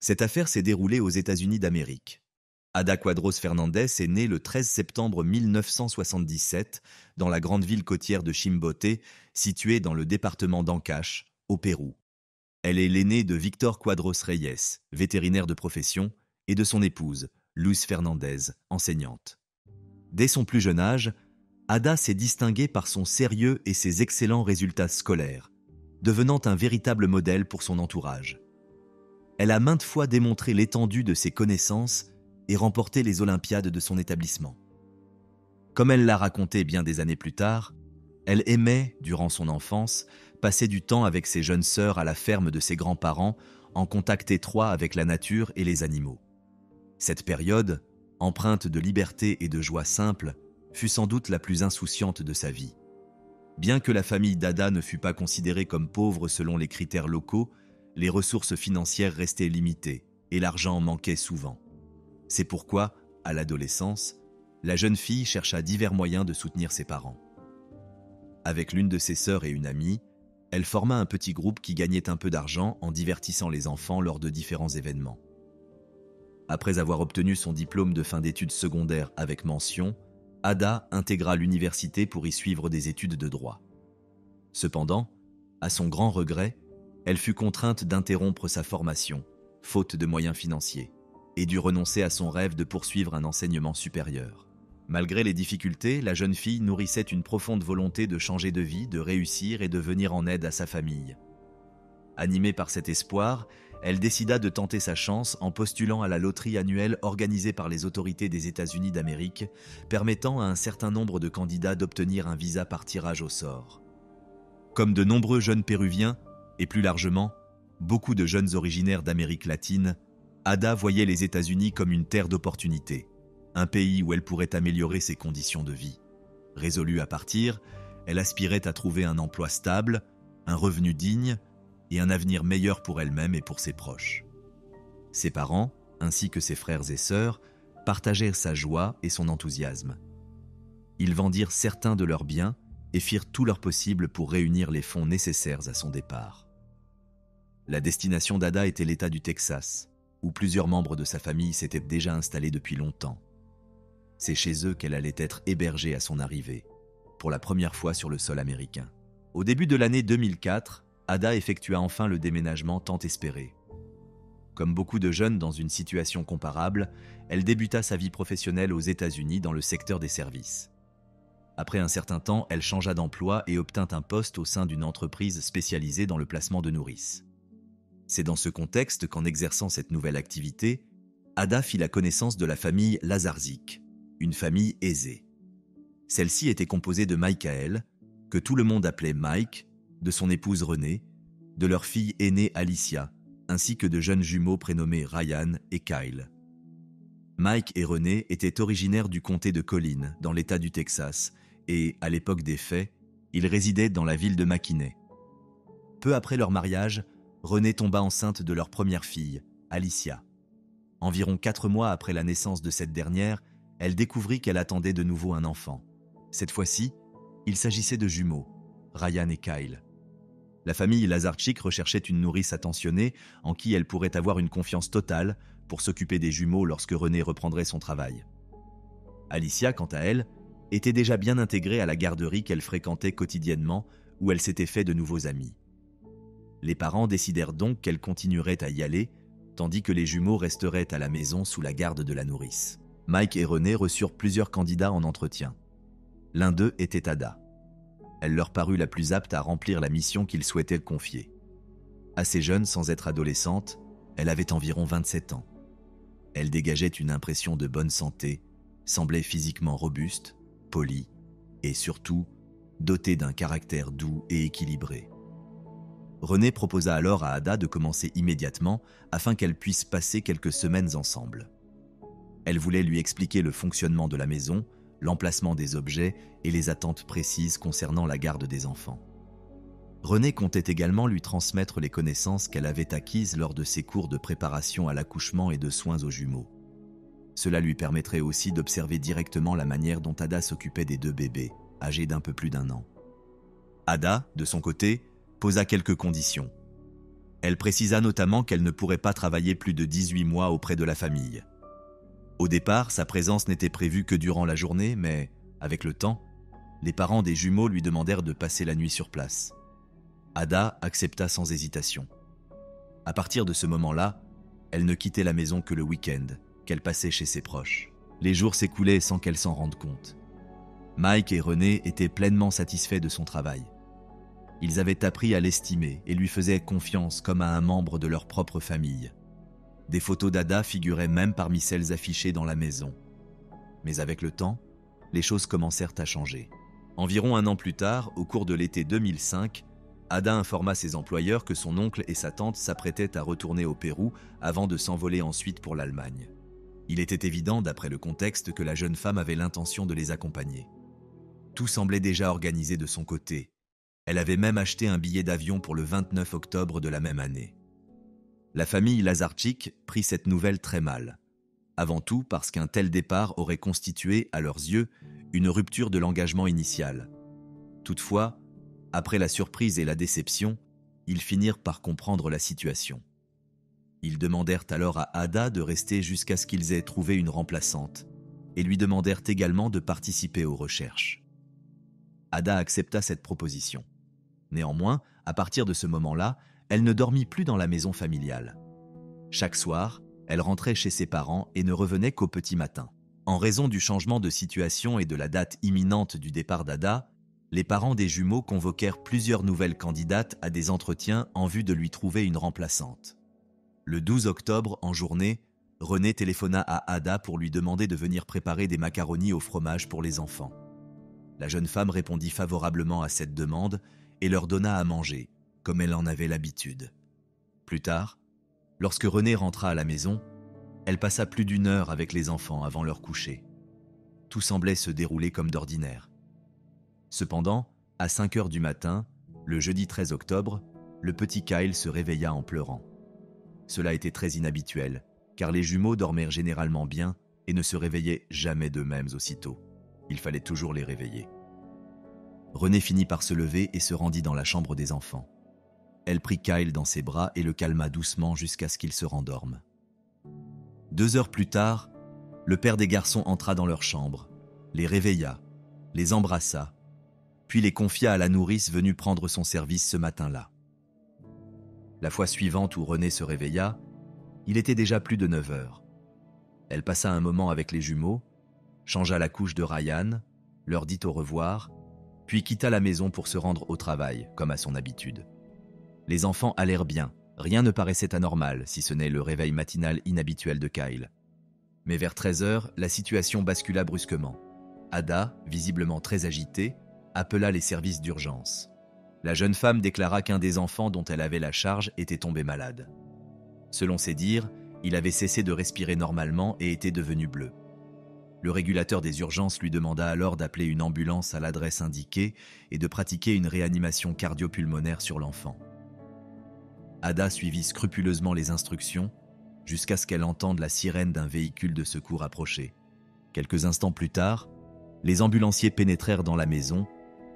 Cette affaire s'est déroulée aux États-Unis d'Amérique. Ada Quadros Fernandez est née le 13 septembre 1977 dans la grande ville côtière de Chimbote, située dans le département d'Ancash, au Pérou. Elle est l'aînée de Victor Quadros Reyes, vétérinaire de profession, et de son épouse, Luz Fernandez, enseignante. Dès son plus jeune âge, Ada s'est distinguée par son sérieux et ses excellents résultats scolaires, devenant un véritable modèle pour son entourage. Elle a maintes fois démontré l'étendue de ses connaissances et remporté les Olympiades de son établissement. Comme elle l'a raconté bien des années plus tard, elle aimait, durant son enfance, passer du temps avec ses jeunes sœurs à la ferme de ses grands-parents, en contact étroit avec la nature et les animaux. Cette période, empreinte de liberté et de joie simple, fut sans doute la plus insouciante de sa vie. Bien que la famille d'Ada ne fût pas considérée comme pauvre selon les critères locaux, les ressources financières restaient limitées et l'argent manquait souvent. C'est pourquoi, à l'adolescence, la jeune fille chercha divers moyens de soutenir ses parents. Avec l'une de ses sœurs et une amie, elle forma un petit groupe qui gagnait un peu d'argent en divertissant les enfants lors de différents événements. Après avoir obtenu son diplôme de fin d'études secondaires avec mention, Ada intégra l'université pour y suivre des études de droit. Cependant, à son grand regret, elle fut contrainte d'interrompre sa formation, faute de moyens financiers, et dut renoncer à son rêve de poursuivre un enseignement supérieur. Malgré les difficultés, la jeune fille nourrissait une profonde volonté de changer de vie, de réussir et de venir en aide à sa famille. Animée par cet espoir, elle décida de tenter sa chance en postulant à la loterie annuelle organisée par les autorités des États-Unis d'Amérique, permettant à un certain nombre de candidats d'obtenir un visa par tirage au sort. Comme de nombreux jeunes péruviens, et plus largement, beaucoup de jeunes originaires d'Amérique latine, Ada voyait les États-Unis comme une terre d'opportunités, un pays où elle pourrait améliorer ses conditions de vie. Résolue à partir, elle aspirait à trouver un emploi stable, un revenu digne et un avenir meilleur pour elle-même et pour ses proches. Ses parents, ainsi que ses frères et sœurs, partagèrent sa joie et son enthousiasme. Ils vendirent certains de leurs biens et firent tout leur possible pour réunir les fonds nécessaires à son départ. La destination d'Ada était l'État du Texas, où plusieurs membres de sa famille s'étaient déjà installés depuis longtemps. C'est chez eux qu'elle allait être hébergée à son arrivée, pour la première fois sur le sol américain. Au début de l'année 2004, Ada effectua enfin le déménagement tant espéré. Comme beaucoup de jeunes dans une situation comparable, elle débuta sa vie professionnelle aux États-Unis dans le secteur des services. Après un certain temps, elle changea d'emploi et obtint un poste au sein d'une entreprise spécialisée dans le placement de nourrices. C'est dans ce contexte qu'en exerçant cette nouvelle activité, Ada fit la connaissance de la famille Lazarzik, une famille aisée. Celle-ci était composée de Michael, que tout le monde appelait Mike, de son épouse Renée, de leur fille aînée Alicia, ainsi que de jeunes jumeaux prénommés Ryan et Kyle. Mike et Renée étaient originaires du comté de Collin, dans l'État du Texas, et, à l'époque des faits, ils résidaient dans la ville de McKinney. Peu après leur mariage, Renée tomba enceinte de leur première fille, Alicia. Environ 4 mois après la naissance de cette dernière, elle découvrit qu'elle attendait de nouveau un enfant. Cette fois-ci, il s'agissait de jumeaux, Ryan et Kyle. La famille Lazarchik recherchait une nourrice attentionnée en qui elle pourrait avoir une confiance totale pour s'occuper des jumeaux lorsque Renée reprendrait son travail. Alicia, quant à elle, était déjà bien intégrée à la garderie qu'elle fréquentait quotidiennement où elle s'était fait de nouveaux amis. Les parents décidèrent donc qu'elle continuerait à y aller, tandis que les jumeaux resteraient à la maison sous la garde de la nourrice. Mike et Renée reçurent plusieurs candidats en entretien. L'un d'eux était Ada. Elle leur parut la plus apte à remplir la mission qu'ils souhaitaient confier. Assez jeune sans être adolescente, elle avait environ 27 ans. Elle dégageait une impression de bonne santé, semblait physiquement robuste, polie et surtout dotée d'un caractère doux et équilibré. Renée proposa alors à Ada de commencer immédiatement afin qu'elle puisse passer quelques semaines ensemble. Elle voulait lui expliquer le fonctionnement de la maison, l'emplacement des objets et les attentes précises concernant la garde des enfants. Renée comptait également lui transmettre les connaissances qu'elle avait acquises lors de ses cours de préparation à l'accouchement et de soins aux jumeaux. Cela lui permettrait aussi d'observer directement la manière dont Ada s'occupait des 2 bébés, âgés d'un peu plus d'1 an. Ada, de son côté, posa quelques conditions. Elle précisa notamment qu'elle ne pourrait pas travailler plus de 18 mois auprès de la famille. Au départ, sa présence n'était prévue que durant la journée, mais, avec le temps, les parents des jumeaux lui demandèrent de passer la nuit sur place. Ada accepta sans hésitation. À partir de ce moment-là, elle ne quittait la maison que le week-end, qu'elle passait chez ses proches. Les jours s'écoulaient sans qu'elle s'en rende compte. Mike et René étaient pleinement satisfaits de son travail. Ils avaient appris à l'estimer et lui faisaient confiance comme à un membre de leur propre famille. Des photos d'Ada figuraient même parmi celles affichées dans la maison. Mais avec le temps, les choses commencèrent à changer. Environ un an plus tard, au cours de l'été 2005, Ada informa ses employeurs que son oncle et sa tante s'apprêtaient à retourner au Pérou avant de s'envoler ensuite pour l'Allemagne. Il était évident, d'après le contexte, que la jeune femme avait l'intention de les accompagner. Tout semblait déjà organisé de son côté. Elle avait même acheté un billet d'avion pour le 29 octobre de la même année. La famille Lazarchik prit cette nouvelle très mal. Avant tout parce qu'un tel départ aurait constitué, à leurs yeux, une rupture de l'engagement initial. Toutefois, après la surprise et la déception, ils finirent par comprendre la situation. Ils demandèrent alors à Ada de rester jusqu'à ce qu'ils aient trouvé une remplaçante et lui demandèrent également de participer aux recherches. Ada accepta cette proposition. Néanmoins, à partir de ce moment-là, elle ne dormit plus dans la maison familiale. Chaque soir, elle rentrait chez ses parents et ne revenait qu'au petit matin. En raison du changement de situation et de la date imminente du départ d'Ada, les parents des jumeaux convoquèrent plusieurs nouvelles candidates à des entretiens en vue de lui trouver une remplaçante. Le 12 octobre, en journée, René téléphona à Ada pour lui demander de venir préparer des macaronis au fromage pour les enfants. La jeune femme répondit favorablement à cette demande et leur donna à manger, comme elle en avait l'habitude. Plus tard, lorsque René rentra à la maison, elle passa plus d'1 heure avec les enfants avant leur coucher. Tout semblait se dérouler comme d'ordinaire. Cependant, à 5 heures du matin, le jeudi 13 octobre, le petit Kyle se réveilla en pleurant. Cela était très inhabituel, car les jumeaux dormaient généralement bien et ne se réveillaient jamais d'eux-mêmes aussitôt. Il fallait toujours les réveiller. René finit par se lever et se rendit dans la chambre des enfants. Elle prit Kyle dans ses bras et le calma doucement jusqu'à ce qu'il se rendorme. 2 heures plus tard, le père des garçons entra dans leur chambre, les réveilla, les embrassa, puis les confia à la nourrice venue prendre son service ce matin-là. La fois suivante où René se réveilla, il était déjà plus de 9 heures. Elle passa un moment avec les jumeaux, changea la couche de Ryan, leur dit au revoir, puis quitta la maison pour se rendre au travail, comme à son habitude. Les enfants allèrent bien, rien ne paraissait anormal, si ce n'est le réveil matinal inhabituel de Kyle. Mais vers 13 heures, la situation bascula brusquement. Ada, visiblement très agitée, appela les services d'urgence. La jeune femme déclara qu'un des enfants dont elle avait la charge était tombé malade. Selon ses dires, il avait cessé de respirer normalement et était devenu bleu. Le régulateur des urgences lui demanda alors d'appeler une ambulance à l'adresse indiquée et de pratiquer une réanimation cardio-pulmonaire sur l'enfant. Ada suivit scrupuleusement les instructions jusqu'à ce qu'elle entende la sirène d'un véhicule de secours approcher. Quelques instants plus tard, les ambulanciers pénétrèrent dans la maison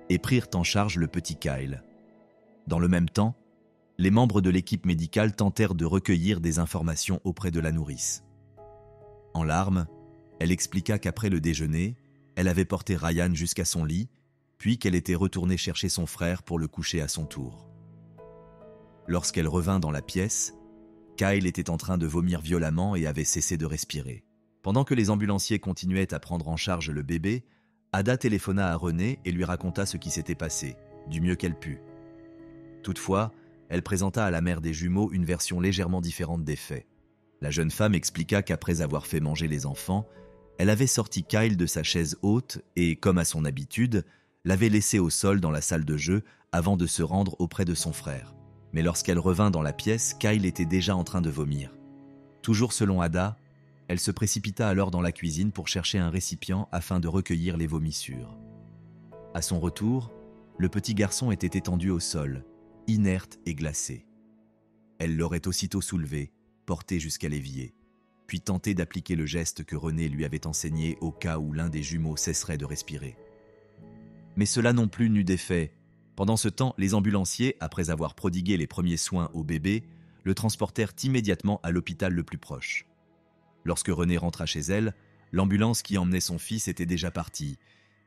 et prirent en charge le petit Kyle. Dans le même temps, les membres de l'équipe médicale tentèrent de recueillir des informations auprès de la nourrice. En larmes, elle expliqua qu'après le déjeuner, elle avait porté Ryan jusqu'à son lit, puis qu'elle était retournée chercher son frère pour le coucher à son tour. Lorsqu'elle revint dans la pièce, Kyle était en train de vomir violemment et avait cessé de respirer. Pendant que les ambulanciers continuaient à prendre en charge le bébé, Ada téléphona à René et lui raconta ce qui s'était passé, du mieux qu'elle put. Toutefois, elle présenta à la mère des jumeaux une version légèrement différente des faits. La jeune femme expliqua qu'après avoir fait manger les enfants, elle avait sorti Kyle de sa chaise haute et, comme à son habitude, l'avait laissé au sol dans la salle de jeu avant de se rendre auprès de son frère. Mais lorsqu'elle revint dans la pièce, Kyle était déjà en train de vomir. Toujours selon Ada, elle se précipita alors dans la cuisine pour chercher un récipient afin de recueillir les vomissures. À son retour, le petit garçon était étendu au sol, inerte et glacé. Elle l'aurait aussitôt soulevé, porté jusqu'à l'évier, puis tenté d'appliquer le geste que René lui avait enseigné au cas où l'un des jumeaux cesserait de respirer. Mais cela non plus n'eut d'effet. Pendant ce temps, les ambulanciers, après avoir prodigué les premiers soins au bébé, le transportèrent immédiatement à l'hôpital le plus proche. Lorsque Renée rentra chez elle, l'ambulance qui emmenait son fils était déjà partie,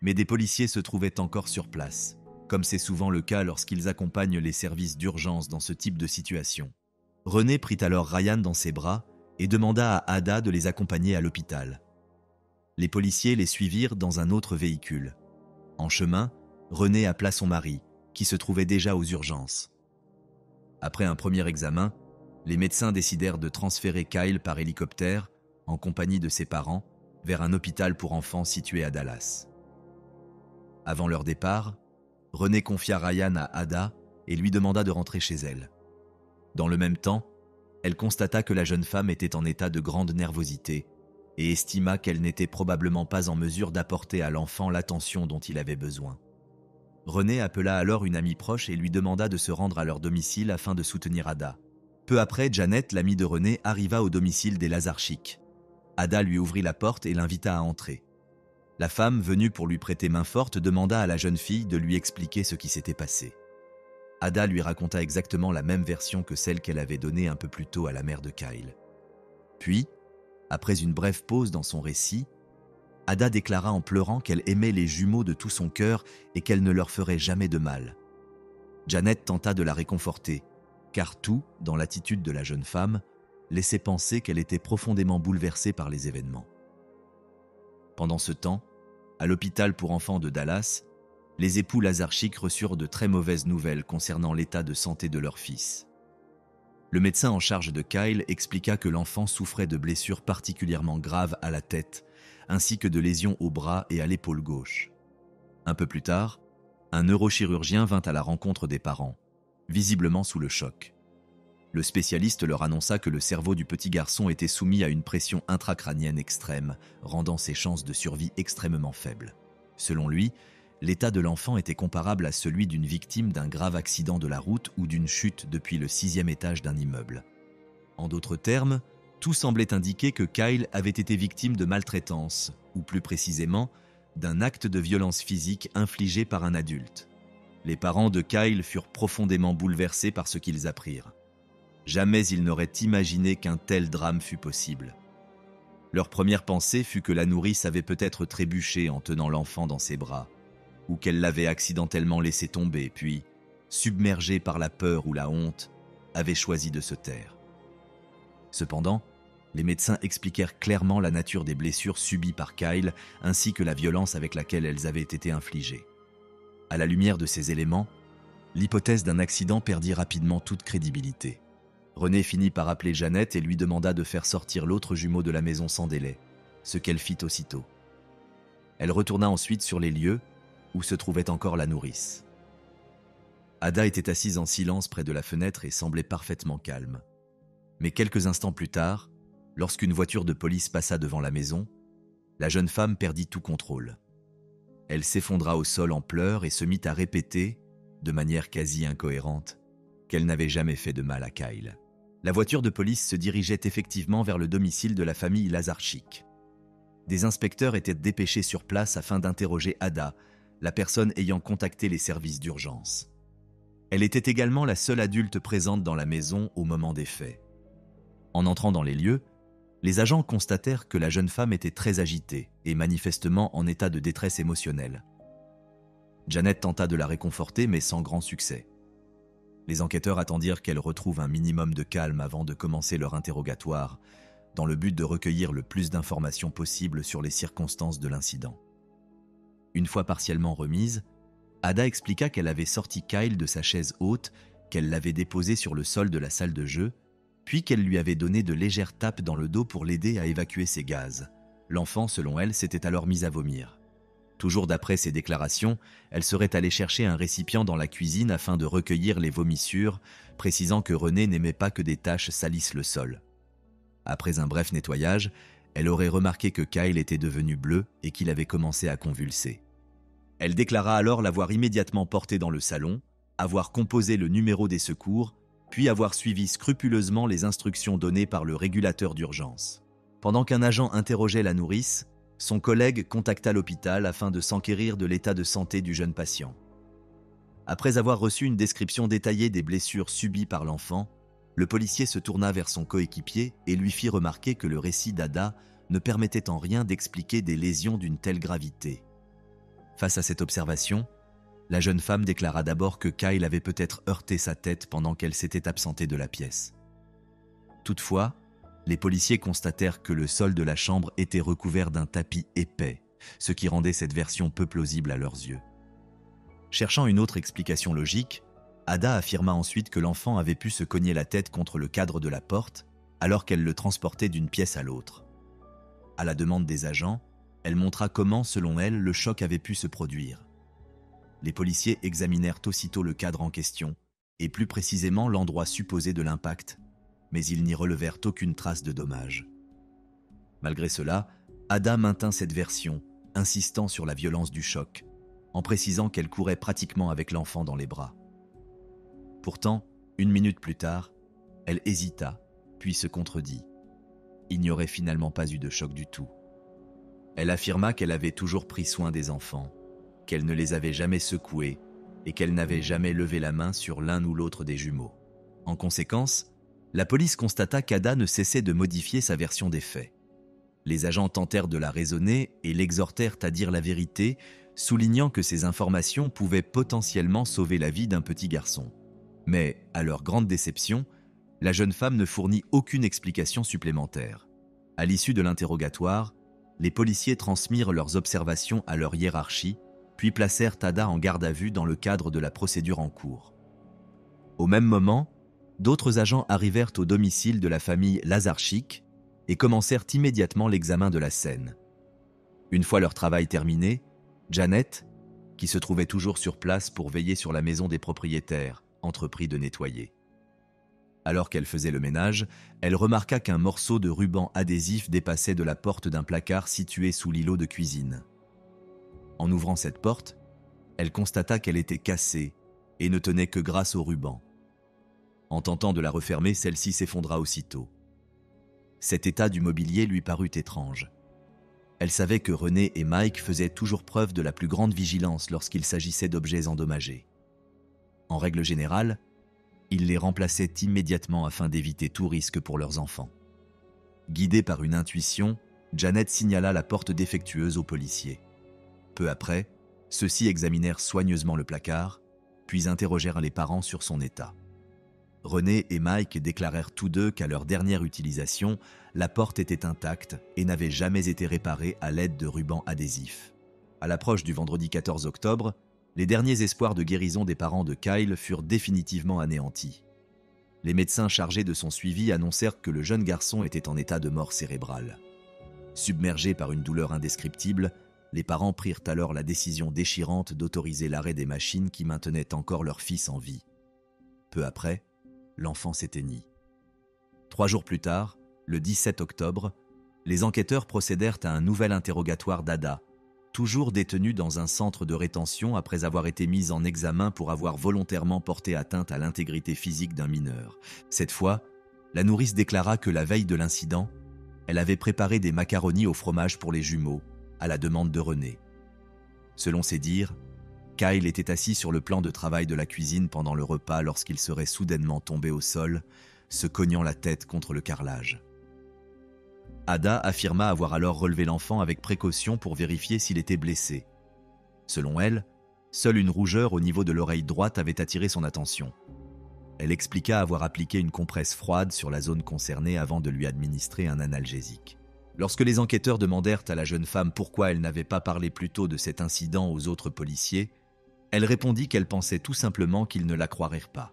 mais des policiers se trouvaient encore sur place, comme c'est souvent le cas lorsqu'ils accompagnent les services d'urgence dans ce type de situation. Renée prit alors Ryan dans ses bras et demanda à Ada de les accompagner à l'hôpital. Les policiers les suivirent dans un autre véhicule. En chemin, Renée appela son mari, qui se trouvait déjà aux urgences. Après un premier examen, les médecins décidèrent de transférer Kyle par hélicoptère, en compagnie de ses parents, vers un hôpital pour enfants situé à Dallas. Avant leur départ, Renée confia Ryan à Ada et lui demanda de rentrer chez elle. Dans le même temps, elle constata que la jeune femme était en état de grande nervosité et estima qu'elle n'était probablement pas en mesure d'apporter à l'enfant l'attention dont il avait besoin. Renée appela alors une amie proche et lui demanda de se rendre à leur domicile afin de soutenir Ada. Peu après, Janet, l'amie de Renée, arriva au domicile des Lazarchik. Ada lui ouvrit la porte et l'invita à entrer. La femme, venue pour lui prêter main forte, demanda à la jeune fille de lui expliquer ce qui s'était passé. Ada lui raconta exactement la même version que celle qu'elle avait donnée un peu plus tôt à la mère de Kyle. Puis, après une brève pause dans son récit, Ada déclara en pleurant qu'elle aimait les jumeaux de tout son cœur et qu'elle ne leur ferait jamais de mal. Janet tenta de la réconforter, car tout, dans l'attitude de la jeune femme, laissait penser qu'elle était profondément bouleversée par les événements. Pendant ce temps, à l'hôpital pour enfants de Dallas, les époux Lazarchik reçurent de très mauvaises nouvelles concernant l'état de santé de leur fils. Le médecin en charge de Kyle expliqua que l'enfant souffrait de blessures particulièrement graves à la tête, ainsi que de lésions au bras et à l'épaule gauche. Un peu plus tard, un neurochirurgien vint à la rencontre des parents, visiblement sous le choc. Le spécialiste leur annonça que le cerveau du petit garçon était soumis à une pression intracrânienne extrême, rendant ses chances de survie extrêmement faibles. Selon lui, l'état de l'enfant était comparable à celui d'une victime d'un grave accident de la route ou d'une chute depuis le 6e étage d'un immeuble. En d'autres termes, tout semblait indiquer que Kyle avait été victime de maltraitance, ou plus précisément, d'un acte de violence physique infligé par un adulte. Les parents de Kyle furent profondément bouleversés par ce qu'ils apprirent. Jamais ils n'auraient imaginé qu'un tel drame fût possible. Leur première pensée fut que la nourrice avait peut-être trébuché en tenant l'enfant dans ses bras, ou qu'elle l'avait accidentellement laissé tomber, puis, submergée par la peur ou la honte, avait choisi de se taire. Cependant, les médecins expliquèrent clairement la nature des blessures subies par Kyle ainsi que la violence avec laquelle elles avaient été infligées. À la lumière de ces éléments, l'hypothèse d'un accident perdit rapidement toute crédibilité. Renée finit par appeler Janet et lui demanda de faire sortir l'autre jumeau de la maison sans délai, ce qu'elle fit aussitôt. Elle retourna ensuite sur les lieux où se trouvait encore la nourrice. Ada était assise en silence près de la fenêtre et semblait parfaitement calme. Mais quelques instants plus tard, lorsqu'une voiture de police passa devant la maison, la jeune femme perdit tout contrôle. Elle s'effondra au sol en pleurs et se mit à répéter, de manière quasi incohérente, qu'elle n'avait jamais fait de mal à Kyle. La voiture de police se dirigeait effectivement vers le domicile de la famille Lazarchik. Des inspecteurs étaient dépêchés sur place afin d'interroger Ada, la personne ayant contacté les services d'urgence. Elle était également la seule adulte présente dans la maison au moment des faits. En entrant dans les lieux, les agents constatèrent que la jeune femme était très agitée et manifestement en état de détresse émotionnelle. Janet tenta de la réconforter, mais sans grand succès. Les enquêteurs attendirent qu'elle retrouve un minimum de calme avant de commencer leur interrogatoire, dans le but de recueillir le plus d'informations possible sur les circonstances de l'incident. Une fois partiellement remise, Ada expliqua qu'elle avait sorti Kyle de sa chaise haute, qu'elle l'avait déposé sur le sol de la salle de jeu, puis qu'elle lui avait donné de légères tapes dans le dos pour l'aider à évacuer ses gaz. L'enfant, selon elle, s'était alors mis à vomir. Toujours d'après ses déclarations, elle serait allée chercher un récipient dans la cuisine afin de recueillir les vomissures, précisant que Renée n'aimait pas que des taches salissent le sol. Après un bref nettoyage, elle aurait remarqué que Kyle était devenu bleu et qu'il avait commencé à convulser. Elle déclara alors l'avoir immédiatement porté dans le salon, avoir composé le numéro des secours, puis avoir suivi scrupuleusement les instructions données par le régulateur d'urgence. Pendant qu'un agent interrogeait la nourrice, son collègue contacta l'hôpital afin de s'enquérir de l'état de santé du jeune patient. Après avoir reçu une description détaillée des blessures subies par l'enfant, le policier se tourna vers son coéquipier et lui fit remarquer que le récit d'Ada ne permettait en rien d'expliquer des lésions d'une telle gravité. Face à cette observation, la jeune femme déclara d'abord que Kyle avait peut-être heurté sa tête pendant qu'elle s'était absentée de la pièce. Toutefois, les policiers constatèrent que le sol de la chambre était recouvert d'un tapis épais, ce qui rendait cette version peu plausible à leurs yeux. Cherchant une autre explication logique, Ada affirma ensuite que l'enfant avait pu se cogner la tête contre le cadre de la porte alors qu'elle le transportait d'une pièce à l'autre. À la demande des agents, elle montra comment, selon elle, le choc avait pu se produire. Les policiers examinèrent aussitôt le cadre en question, et plus précisément l'endroit supposé de l'impact, mais ils n'y relevèrent aucune trace de dommage. Malgré cela, Ada maintint cette version, insistant sur la violence du choc, en précisant qu'elle courait pratiquement avec l'enfant dans les bras. Pourtant, 1 minute plus tard, elle hésita, puis se contredit. Il n'y aurait finalement pas eu de choc du tout. Elle affirma qu'elle avait toujours pris soin des enfants, qu'elle ne les avait jamais secoués et qu'elle n'avait jamais levé la main sur l'un ou l'autre des jumeaux. En conséquence, la police constata qu'Ada ne cessait de modifier sa version des faits. Les agents tentèrent de la raisonner et l'exhortèrent à dire la vérité, soulignant que ces informations pouvaient potentiellement sauver la vie d'un petit garçon. Mais, à leur grande déception, la jeune femme ne fournit aucune explication supplémentaire. À l'issue de l'interrogatoire, les policiers transmirent leurs observations à leur hiérarchie, puis placèrent Ada en garde à vue dans le cadre de la procédure en cours. Au même moment, d'autres agents arrivèrent au domicile de la famille Lazarchik et commencèrent immédiatement l'examen de la scène. Une fois leur travail terminé, Janet, qui se trouvait toujours sur place pour veiller sur la maison des propriétaires, entreprit de nettoyer. Alors qu'elle faisait le ménage, elle remarqua qu'un morceau de ruban adhésif dépassait de la porte d'un placard situé sous l'îlot de cuisine. En ouvrant cette porte, elle constata qu'elle était cassée et ne tenait que grâce au ruban. En tentant de la refermer, celle-ci s'effondra aussitôt. Cet état du mobilier lui parut étrange. Elle savait que René et Mike faisaient toujours preuve de la plus grande vigilance lorsqu'il s'agissait d'objets endommagés. En règle générale, ils les remplaçaient immédiatement afin d'éviter tout risque pour leurs enfants. Guidée par une intuition, Janet signala la porte défectueuse aux policiers. Peu après, ceux-ci examinèrent soigneusement le placard, puis interrogèrent les parents sur son état. René et Mike déclarèrent tous deux qu'à leur dernière utilisation, la porte était intacte et n'avait jamais été réparée à l'aide de rubans adhésifs. À l'approche du vendredi 14 octobre, les derniers espoirs de guérison des parents de Kyle furent définitivement anéantis. Les médecins chargés de son suivi annoncèrent que le jeune garçon était en état de mort cérébrale. Submergés par une douleur indescriptible, les parents prirent alors la décision déchirante d'autoriser l'arrêt des machines qui maintenaient encore leur fils en vie. Peu après, l'enfant s'éteignit. 3 jours plus tard, le 17 octobre, les enquêteurs procédèrent à un nouvel interrogatoire d'Ada, toujours détenue dans un centre de rétention après avoir été mise en examen pour avoir volontairement porté atteinte à l'intégrité physique d'un mineur. Cette fois, la nourrice déclara que la veille de l'incident, elle avait préparé des macaronis au fromage pour les jumeaux, à la demande de René. Selon ses dires, Kyle était assis sur le plan de travail de la cuisine pendant le repas lorsqu'il serait soudainement tombé au sol, se cognant la tête contre le carrelage. Ada affirma avoir alors relevé l'enfant avec précaution pour vérifier s'il était blessé. Selon elle, seule une rougeur au niveau de l'oreille droite avait attiré son attention. Elle expliqua avoir appliqué une compresse froide sur la zone concernée avant de lui administrer un analgésique. Lorsque les enquêteurs demandèrent à la jeune femme pourquoi elle n'avait pas parlé plus tôt de cet incident aux autres policiers, elle répondit qu'elle pensait tout simplement qu'ils ne la croiraient pas.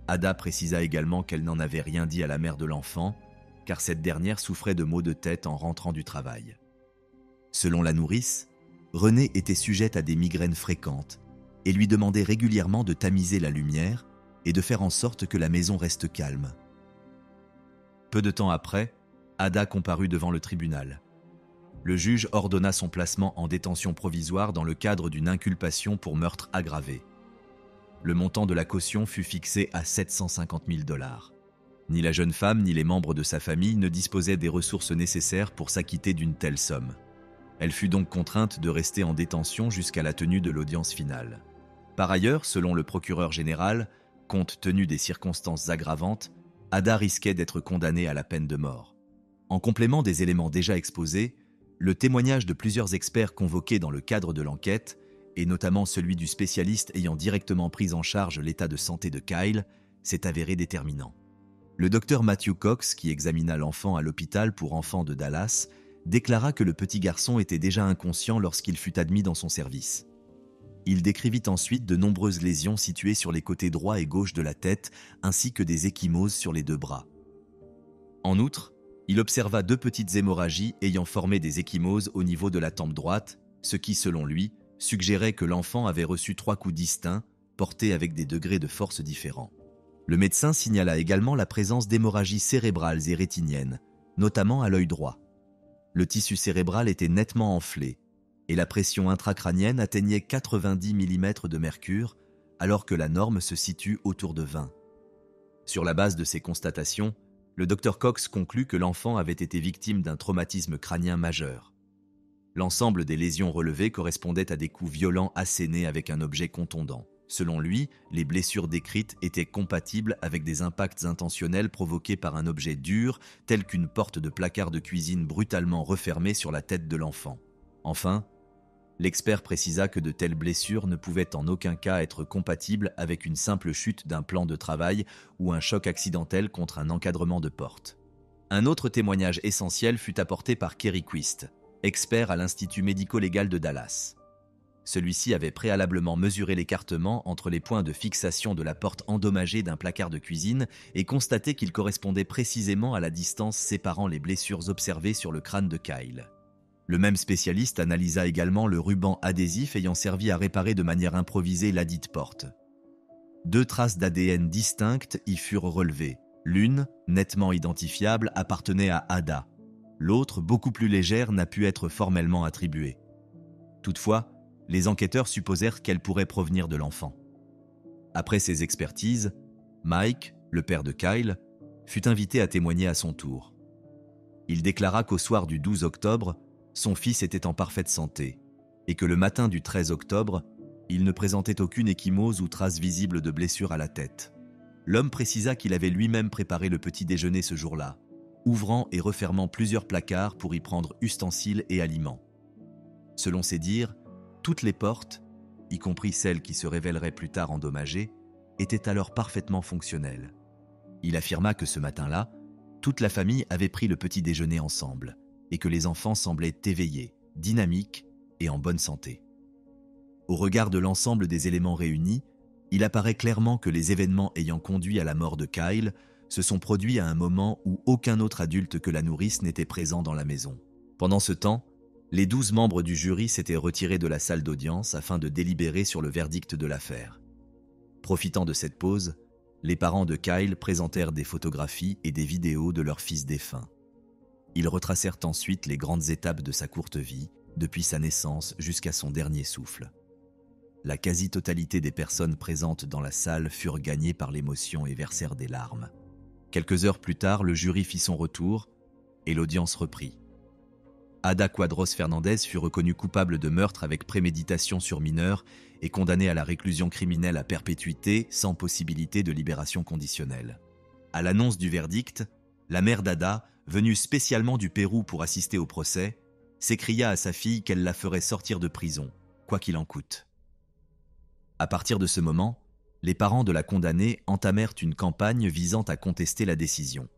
Ada précisa également qu'elle n'en avait rien dit à la mère de l'enfant, car cette dernière souffrait de maux de tête en rentrant du travail. Selon la nourrice, Renée était sujette à des migraines fréquentes et lui demandait régulièrement de tamiser la lumière et de faire en sorte que la maison reste calme. Peu de temps après, Ada comparut devant le tribunal. Le juge ordonna son placement en détention provisoire dans le cadre d'une inculpation pour meurtre aggravé. Le montant de la caution fut fixé à 750 000 $. Ni la jeune femme ni les membres de sa famille ne disposaient des ressources nécessaires pour s'acquitter d'une telle somme. Elle fut donc contrainte de rester en détention jusqu'à la tenue de l'audience finale. Par ailleurs, selon le procureur général, compte tenu des circonstances aggravantes, Ada risquait d'être condamnée à la peine de mort. En complément des éléments déjà exposés, le témoignage de plusieurs experts convoqués dans le cadre de l'enquête, et notamment celui du spécialiste ayant directement pris en charge l'état de santé de Kyle, s'est avéré déterminant. Le docteur Matthew Cox, qui examina l'enfant à l'hôpital pour enfants de Dallas, déclara que le petit garçon était déjà inconscient lorsqu'il fut admis dans son service. Il décrivit ensuite de nombreuses lésions situées sur les côtés droit et gauche de la tête, ainsi que des ecchymoses sur les 2 bras. En outre, il observa 2 petites hémorragies ayant formé des ecchymoses au niveau de la tempe droite, ce qui, selon lui, suggérait que l'enfant avait reçu 3 coups distincts, portés avec des degrés de force différents. Le médecin signala également la présence d'hémorragies cérébrales et rétiniennes, notamment à l'œil droit. Le tissu cérébral était nettement enflé, et la pression intracrânienne atteignait 90 mm de mercure, alors que la norme se situe autour de 20. Sur la base de ces constatations, le Dr Cox conclut que l'enfant avait été victime d'un traumatisme crânien majeur. L'ensemble des lésions relevées correspondait à des coups violents assénés avec un objet contondant. Selon lui, les blessures décrites étaient compatibles avec des impacts intentionnels provoqués par un objet dur, tel qu'une porte de placard de cuisine brutalement refermée sur la tête de l'enfant. Enfin, l'expert précisa que de telles blessures ne pouvaient en aucun cas être compatibles avec une simple chute d'un plan de travail ou un choc accidentel contre un encadrement de porte. Un autre témoignage essentiel fut apporté par Kerry Quist, expert à l'Institut médico-légal de Dallas. Celui-ci avait préalablement mesuré l'écartement entre les points de fixation de la porte endommagée d'un placard de cuisine et constaté qu'il correspondait précisément à la distance séparant les blessures observées sur le crâne de Kyle. Le même spécialiste analysa également le ruban adhésif ayant servi à réparer de manière improvisée ladite porte. 2 traces d'ADN distinctes y furent relevées. L'une, nettement identifiable, appartenait à Ada. L'autre, beaucoup plus légère, n'a pu être formellement attribuée. Toutefois, les enquêteurs supposèrent qu'elle pourrait provenir de l'enfant. Après ces expertises, Mike, le père de Kyle, fut invité à témoigner à son tour. Il déclara qu'au soir du 12 octobre, son fils était en parfaite santé et que le matin du 13 octobre, il ne présentait aucune ecchymose ou trace visible de blessure à la tête. L'homme précisa qu'il avait lui-même préparé le petit déjeuner ce jour-là, ouvrant et refermant plusieurs placards pour y prendre ustensiles et aliments. Selon ses dires, toutes les portes, y compris celles qui se révéleraient plus tard endommagées, étaient alors parfaitement fonctionnelles. Il affirma que ce matin-là, toute la famille avait pris le petit déjeuner ensemble et que les enfants semblaient éveillés, dynamiques et en bonne santé. Au regard de l'ensemble des éléments réunis, il apparaît clairement que les événements ayant conduit à la mort de Kyle se sont produits à un moment où aucun autre adulte que la nourrice n'était présent dans la maison. Pendant ce temps, les 12 membres du jury s'étaient retirés de la salle d'audience afin de délibérer sur le verdict de l'affaire. Profitant de cette pause, les parents de Kyle présentèrent des photographies et des vidéos de leur fils défunt. Ils retracèrent ensuite les grandes étapes de sa courte vie, depuis sa naissance jusqu'à son dernier souffle. La quasi-totalité des personnes présentes dans la salle furent gagnées par l'émotion et versèrent des larmes. Quelques heures plus tard, le jury fit son retour et l'audience reprit. Ada Quadros Fernandez fut reconnue coupable de meurtre avec préméditation sur mineur et condamnée à la réclusion criminelle à perpétuité sans possibilité de libération conditionnelle. À l'annonce du verdict, la mère d'Ada, venue spécialement du Pérou pour assister au procès, s'écria à sa fille qu'elle la ferait sortir de prison, quoi qu'il en coûte. À partir de ce moment, les parents de la condamnée entamèrent une campagne visant à contester la décision.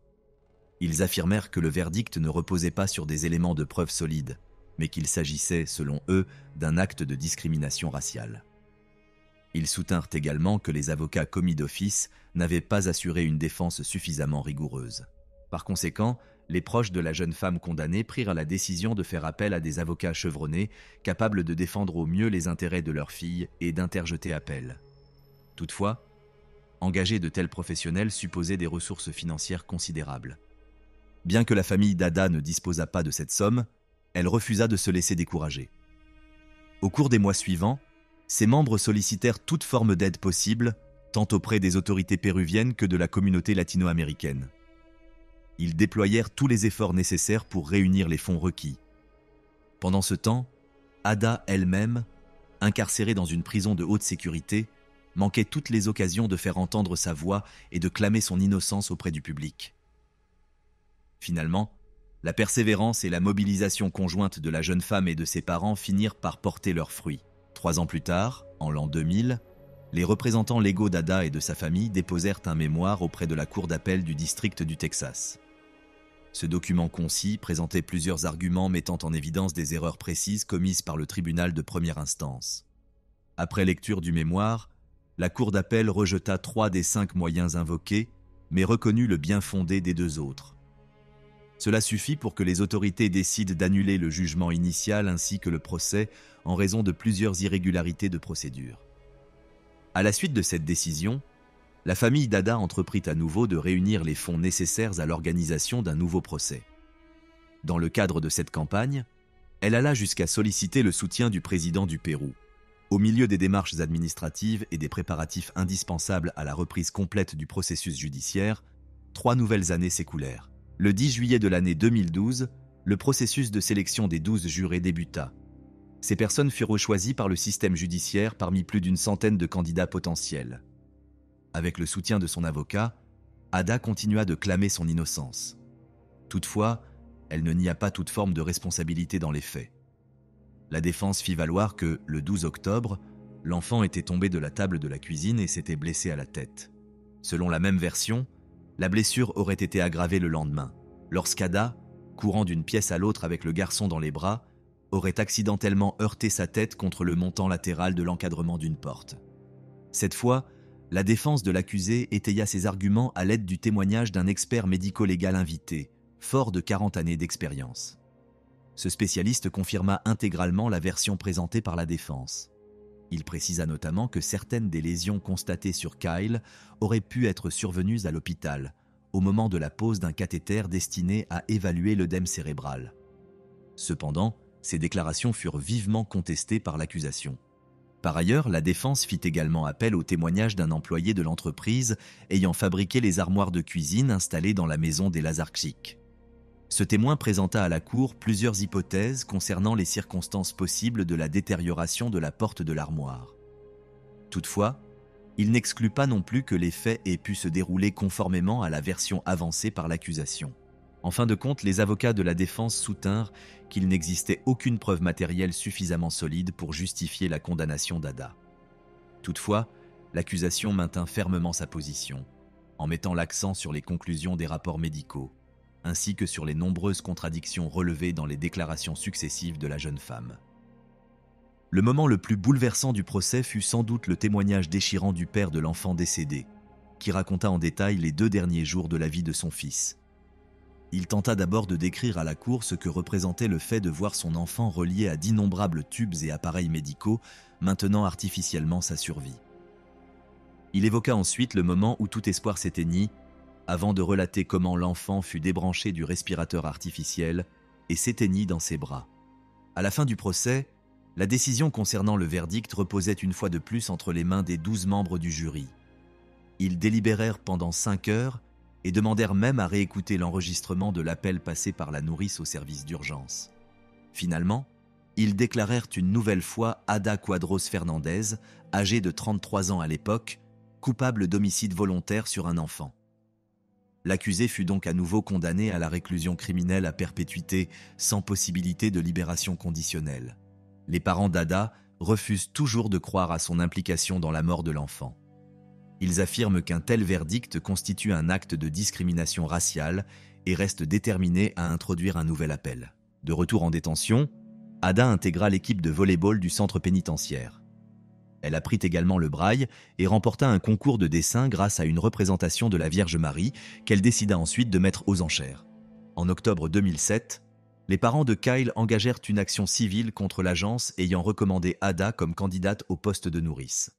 Ils affirmèrent que le verdict ne reposait pas sur des éléments de preuve solides, mais qu'il s'agissait, selon eux, d'un acte de discrimination raciale. Ils soutinrent également que les avocats commis d'office n'avaient pas assuré une défense suffisamment rigoureuse. Par conséquent, les proches de la jeune femme condamnée prirent la décision de faire appel à des avocats chevronnés, capables de défendre au mieux les intérêts de leur fille et d'interjeter appel. Toutefois, engager de tels professionnels supposait des ressources financières considérables. Bien que la famille d'Ada ne disposât pas de cette somme, elle refusa de se laisser décourager. Au cours des mois suivants, ses membres sollicitèrent toute forme d'aide possible, tant auprès des autorités péruviennes que de la communauté latino-américaine. Ils déployèrent tous les efforts nécessaires pour réunir les fonds requis. Pendant ce temps, Ada elle-même, incarcérée dans une prison de haute sécurité, manquait toutes les occasions de faire entendre sa voix et de clamer son innocence auprès du public. Finalement, la persévérance et la mobilisation conjointe de la jeune femme et de ses parents finirent par porter leurs fruits. 3 ans plus tard, en l'an 2000, les représentants légaux d'Ada et de sa famille déposèrent un mémoire auprès de la Cour d'appel du district du Texas. Ce document concis présentait plusieurs arguments mettant en évidence des erreurs précises commises par le tribunal de première instance. Après lecture du mémoire, la Cour d'appel rejeta 3 des 5 moyens invoqués, mais reconnut le bien fondé des 2 autres. Cela suffit pour que les autorités décident d'annuler le jugement initial ainsi que le procès en raison de plusieurs irrégularités de procédure. À la suite de cette décision, la famille d'Ada entreprit à nouveau de réunir les fonds nécessaires à l'organisation d'un nouveau procès. Dans le cadre de cette campagne, elle alla jusqu'à solliciter le soutien du président du Pérou. Au milieu des démarches administratives et des préparatifs indispensables à la reprise complète du processus judiciaire, 3 nouvelles années s'écoulèrent. Le 10 juillet de l'année 2012, le processus de sélection des 12 jurés débuta. Ces personnes furent choisies par le système judiciaire parmi plus d'une centaine de candidats potentiels. Avec le soutien de son avocat, Ada continua de clamer son innocence. Toutefois, elle ne nia pas toute forme de responsabilité dans les faits. La défense fit valoir que, le 12 octobre, l'enfant était tombé de la table de la cuisine et s'était blessé à la tête. Selon la même version, la blessure aurait été aggravée le lendemain, lorsqu'Ada, courant d'une pièce à l'autre avec le garçon dans les bras, aurait accidentellement heurté sa tête contre le montant latéral de l'encadrement d'une porte. Cette fois, la défense de l'accusé étaya ses arguments à l'aide du témoignage d'un expert médico-légal invité, fort de 40 années d'expérience. Ce spécialiste confirma intégralement la version présentée par la défense. Il précisa notamment que certaines des lésions constatées sur Kyle auraient pu être survenues à l'hôpital, au moment de la pose d'un cathéter destiné à évaluer l'œdème cérébral. Cependant, ces déclarations furent vivement contestées par l'accusation. Par ailleurs, la défense fit également appel au témoignage d'un employé de l'entreprise ayant fabriqué les armoires de cuisine installées dans la maison des Lazarchik. Ce témoin présenta à la cour plusieurs hypothèses concernant les circonstances possibles de la détérioration de la porte de l'armoire. Toutefois, il n'exclut pas non plus que les faits aient pu se dérouler conformément à la version avancée par l'accusation. En fin de compte, les avocats de la défense soutinrent qu'il n'existait aucune preuve matérielle suffisamment solide pour justifier la condamnation d'Ada. Toutefois, l'accusation maintint fermement sa position, en mettant l'accent sur les conclusions des rapports médicaux, ainsi que sur les nombreuses contradictions relevées dans les déclarations successives de la jeune femme. Le moment le plus bouleversant du procès fut sans doute le témoignage déchirant du père de l'enfant décédé, qui raconta en détail les 2 derniers jours de la vie de son fils. Il tenta d'abord de décrire à la cour ce que représentait le fait de voir son enfant relié à d'innombrables tubes et appareils médicaux, maintenant artificiellement sa survie. Il évoqua ensuite le moment où tout espoir s'éteignit, avant de relater comment l'enfant fut débranché du respirateur artificiel et s'éteignit dans ses bras. À la fin du procès, la décision concernant le verdict reposait une fois de plus entre les mains des 12 membres du jury. Ils délibérèrent pendant 5 heures et demandèrent même à réécouter l'enregistrement de l'appel passé par la nourrice au service d'urgence. Finalement, ils déclarèrent une nouvelle fois Ada Quadros Fernandez, âgée de 33 ans à l'époque, coupable d'homicide volontaire sur un enfant. L'accusé fut donc à nouveau condamné à la réclusion criminelle à perpétuité sans possibilité de libération conditionnelle. Les parents d'Ada refusent toujours de croire à son implication dans la mort de l'enfant. Ils affirment qu'un tel verdict constitue un acte de discrimination raciale et restent déterminés à introduire un nouvel appel. De retour en détention, Ada intégra l'équipe de volley-ball du centre pénitentiaire. Elle apprit également le braille et remporta un concours de dessin grâce à une représentation de la Vierge Marie qu'elle décida ensuite de mettre aux enchères. En octobre 2007, les parents de Kyle engagèrent une action civile contre l'agence ayant recommandé Ada comme candidate au poste de nourrice.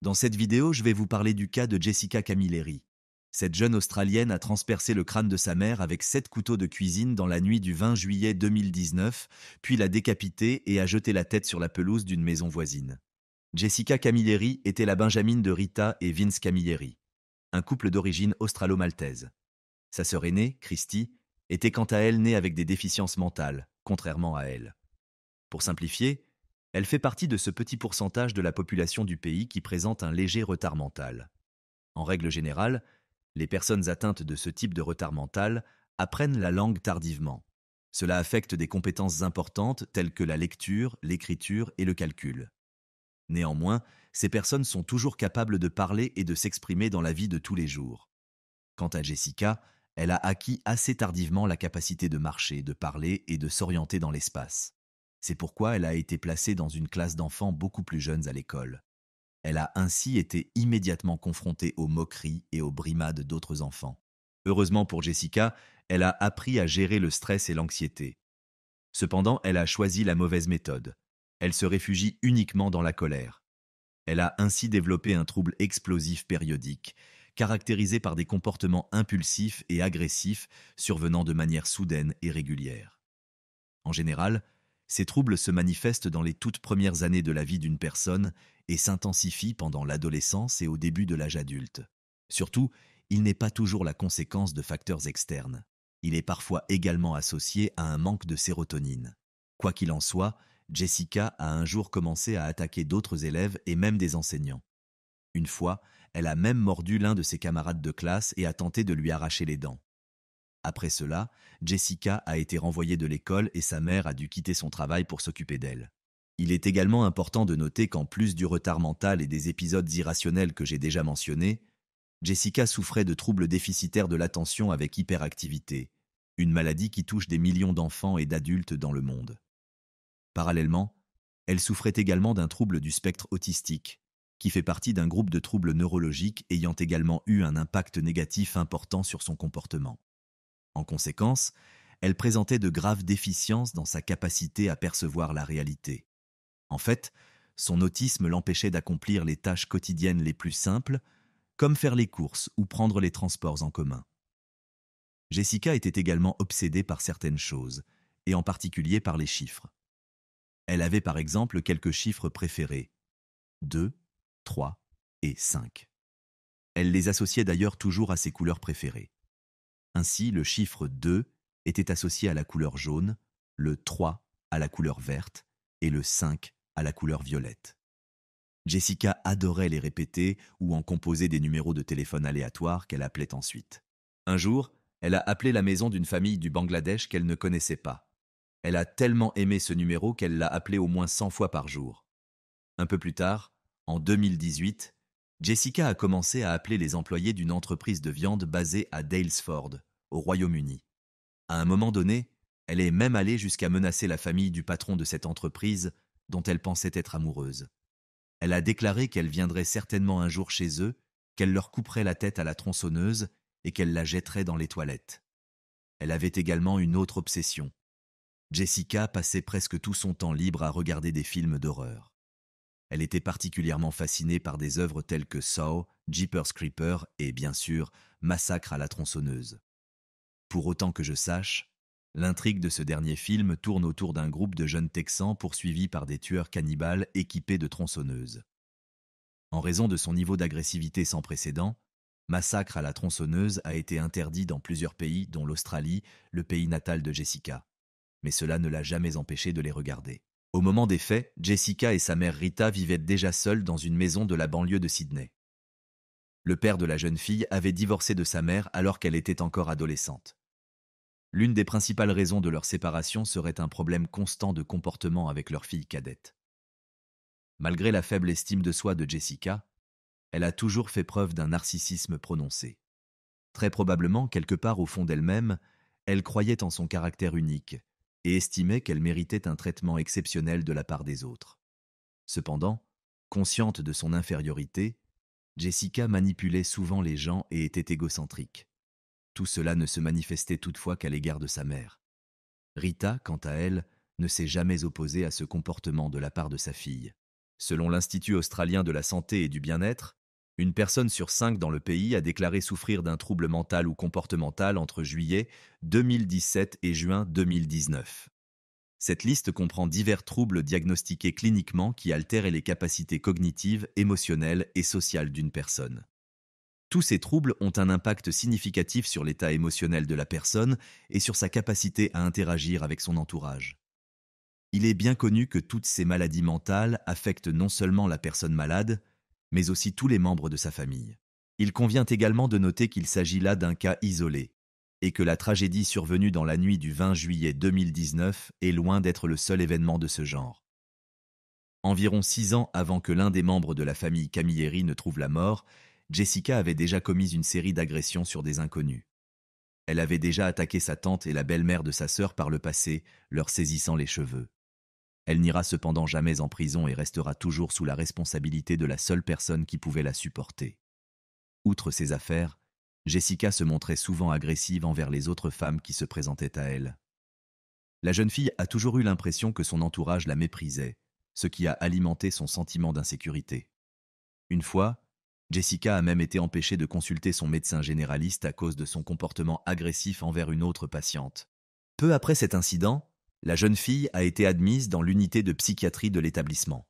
Dans cette vidéo, je vais vous parler du cas de Jessica Camilleri. Cette jeune Australienne a transpercé le crâne de sa mère avec 7 couteaux de cuisine dans la nuit du 20 juillet 2019, puis l'a décapitée et a jeté la tête sur la pelouse d'une maison voisine. Jessica Camilleri était la benjamine de Rita et Vince Camilleri, un couple d'origine australo-maltaise. Sa sœur aînée, Christy, était quant à elle née avec des déficiences mentales, contrairement à elle. Pour simplifier, elle fait partie de ce petit pourcentage de la population du pays qui présente un léger retard mental. En règle générale, les personnes atteintes de ce type de retard mental apprennent la langue tardivement. Cela affecte des compétences importantes telles que la lecture, l'écriture et le calcul. Néanmoins, ces personnes sont toujours capables de parler et de s'exprimer dans la vie de tous les jours. Quant à Jessica, elle a acquis assez tardivement la capacité de marcher, de parler et de s'orienter dans l'espace. C'est pourquoi elle a été placée dans une classe d'enfants beaucoup plus jeunes à l'école. Elle a ainsi été immédiatement confrontée aux moqueries et aux brimades d'autres enfants. Heureusement pour Jessica, elle a appris à gérer le stress et l'anxiété. Cependant, elle a choisi la mauvaise méthode. Elle se réfugie uniquement dans la colère. Elle a ainsi développé un trouble explosif périodique, caractérisé par des comportements impulsifs et agressifs survenant de manière soudaine et régulière. En général, ces troubles se manifestent dans les toutes premières années de la vie d'une personne et s'intensifient pendant l'adolescence et au début de l'âge adulte. Surtout, il n'est pas toujours la conséquence de facteurs externes. Il est parfois également associé à un manque de sérotonine. Quoi qu'il en soit, Jessica a un jour commencé à attaquer d'autres élèves et même des enseignants. Une fois, elle a même mordu l'un de ses camarades de classe et a tenté de lui arracher les dents. Après cela, Jessica a été renvoyée de l'école et sa mère a dû quitter son travail pour s'occuper d'elle. Il est également important de noter qu'en plus du retard mental et des épisodes irrationnels que j'ai déjà mentionnés, Jessica souffrait de troubles déficitaires de l'attention avec hyperactivité, une maladie qui touche des millions d'enfants et d'adultes dans le monde. Parallèlement, elle souffrait également d'un trouble du spectre autistique, qui fait partie d'un groupe de troubles neurologiques ayant également eu un impact négatif important sur son comportement. En conséquence, elle présentait de graves déficiences dans sa capacité à percevoir la réalité. En fait, son autisme l'empêchait d'accomplir les tâches quotidiennes les plus simples, comme faire les courses ou prendre les transports en commun. Jessica était également obsédée par certaines choses, et en particulier par les chiffres. Elle avait par exemple quelques chiffres préférés, 2, 3 et 5. Elle les associait d'ailleurs toujours à ses couleurs préférées. Ainsi, le chiffre 2 était associé à la couleur jaune, le 3 à la couleur verte et le 5 à la couleur violette. Jessica adorait les répéter ou en composer des numéros de téléphone aléatoires qu'elle appelait ensuite. Un jour, elle a appelé la maison d'une famille du Bangladesh qu'elle ne connaissait pas. Elle a tellement aimé ce numéro qu'elle l'a appelé au moins 100 fois par jour. Un peu plus tard, en 2018, Jessica a commencé à appeler les employés d'une entreprise de viande basée à Daylesford, au Royaume-Uni. À un moment donné, elle est même allée jusqu'à menacer la famille du patron de cette entreprise, dont elle pensait être amoureuse. Elle a déclaré qu'elle viendrait certainement un jour chez eux, qu'elle leur couperait la tête à la tronçonneuse et qu'elle la jetterait dans les toilettes. Elle avait également une autre obsession. Jessica passait presque tout son temps libre à regarder des films d'horreur. Elle était particulièrement fascinée par des œuvres telles que Saw, Jeepers Creepers et, bien sûr, Massacre à la tronçonneuse. Pour autant que je sache, l'intrigue de ce dernier film tourne autour d'un groupe de jeunes Texans poursuivis par des tueurs cannibales équipés de tronçonneuses. En raison de son niveau d'agressivité sans précédent, Massacre à la tronçonneuse a été interdit dans plusieurs pays, dont l'Australie, le pays natal de Jessica. Mais cela ne l'a jamais empêché de les regarder. Au moment des faits, Jessica et sa mère Rita vivaient déjà seules dans une maison de la banlieue de Sydney. Le père de la jeune fille avait divorcé de sa mère alors qu'elle était encore adolescente. L'une des principales raisons de leur séparation serait un problème constant de comportement avec leur fille cadette. Malgré la faible estime de soi de Jessica, elle a toujours fait preuve d'un narcissisme prononcé. Très probablement, quelque part au fond d'elle-même, elle croyait en son caractère unique et estimait qu'elle méritait un traitement exceptionnel de la part des autres. Cependant, consciente de son infériorité, Jessica manipulait souvent les gens et était égocentrique. Tout cela ne se manifestait toutefois qu'à l'égard de sa mère. Rita, quant à elle, ne s'est jamais opposée à ce comportement de la part de sa fille. Selon l'Institut australien de la santé et du bien-être, une personne sur 5 dans le pays a déclaré souffrir d'un trouble mental ou comportemental entre juillet 2017 et juin 2019. Cette liste comprend divers troubles diagnostiqués cliniquement qui altèrent les capacités cognitives, émotionnelles et sociales d'une personne. Tous ces troubles ont un impact significatif sur l'état émotionnel de la personne et sur sa capacité à interagir avec son entourage. Il est bien connu que toutes ces maladies mentales affectent non seulement la personne malade, mais aussi tous les membres de sa famille. Il convient également de noter qu'il s'agit là d'un cas isolé, et que la tragédie survenue dans la nuit du 20 juillet 2019 est loin d'être le seul événement de ce genre. Environ 6 ans avant que l'un des membres de la famille Camilleri ne trouve la mort, Jessica avait déjà commis une série d'agressions sur des inconnus. Elle avait déjà attaqué sa tante et la belle-mère de sa sœur par le passé, leur saisissant les cheveux. Elle n'ira cependant jamais en prison et restera toujours sous la responsabilité de la seule personne qui pouvait la supporter. Outre ces affaires, Jessica se montrait souvent agressive envers les autres femmes qui se présentaient à elle. La jeune fille a toujours eu l'impression que son entourage la méprisait, ce qui a alimenté son sentiment d'insécurité. Une fois, Jessica a même été empêchée de consulter son médecin généraliste à cause de son comportement agressif envers une autre patiente. Peu après cet incident, la jeune fille a été admise dans l'unité de psychiatrie de l'établissement.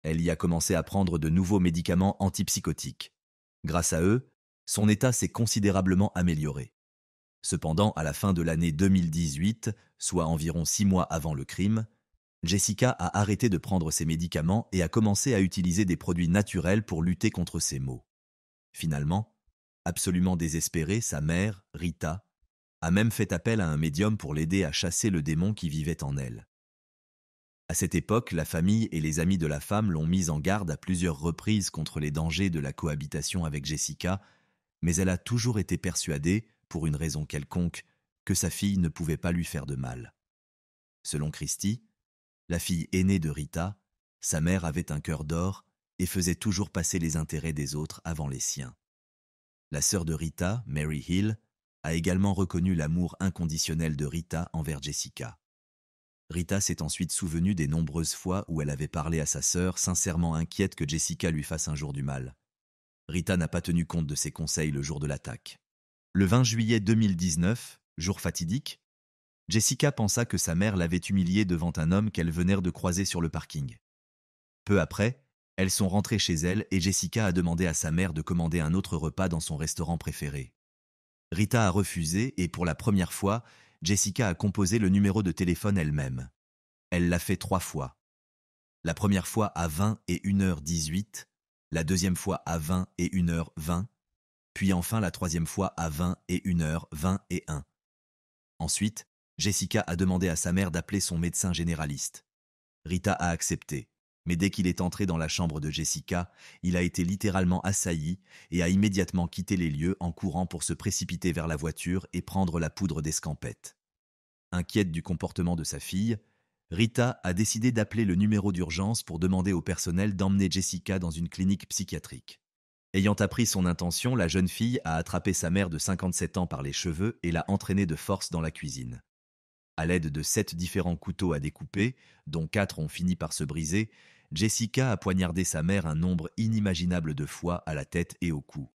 Elle y a commencé à prendre de nouveaux médicaments antipsychotiques. Grâce à eux, son état s'est considérablement amélioré. Cependant, à la fin de l'année 2018, soit environ 6 mois avant le crime, Jessica a arrêté de prendre ses médicaments et a commencé à utiliser des produits naturels pour lutter contre ses maux. Finalement, absolument désespérée, sa mère, Rita, a même fait appel à un médium pour l'aider à chasser le démon qui vivait en elle. À cette époque, la famille et les amis de la femme l'ont mise en garde à plusieurs reprises contre les dangers de la cohabitation avec Jessica, mais elle a toujours été persuadée, pour une raison quelconque, que sa fille ne pouvait pas lui faire de mal. Selon Christy, la fille aînée de Rita, sa mère avait un cœur d'or et faisait toujours passer les intérêts des autres avant les siens. La sœur de Rita, Mary Hill, a également reconnu l'amour inconditionnel de Rita envers Jessica. Rita s'est ensuite souvenue des nombreuses fois où elle avait parlé à sa sœur, sincèrement inquiète que Jessica lui fasse un jour du mal. Rita n'a pas tenu compte de ses conseils le jour de l'attaque. Le 20 juillet 2019, jour fatidique, Jessica pensa que sa mère l'avait humiliée devant un homme qu'elle venait de croiser sur le parking. Peu après, elles sont rentrées chez elle et Jessica a demandé à sa mère de commander un autre repas dans son restaurant préféré. Rita a refusé et pour la première fois, Jessica a composé le numéro de téléphone elle-même. Elle l'a fait 3 fois. La première fois à 20 et 1h18, la deuxième fois à 20 et 1h20, puis enfin la troisième fois à 20 et 1h21. Ensuite, Jessica a demandé à sa mère d'appeler son médecin généraliste. Rita a accepté, mais dès qu'il est entré dans la chambre de Jessica, il a été littéralement assailli et a immédiatement quitté les lieux en courant pour se précipiter vers la voiture et prendre la poudre d'escampette. Inquiète du comportement de sa fille, Rita a décidé d'appeler le numéro d'urgence pour demander au personnel d'emmener Jessica dans une clinique psychiatrique. Ayant appris son intention, la jeune fille a attrapé sa mère de 57 ans par les cheveux et l'a entraînée de force dans la cuisine. À l'aide de 7 différents couteaux à découper, dont 4 ont fini par se briser, Jessica a poignardé sa mère un nombre inimaginable de fois à la tête et au cou.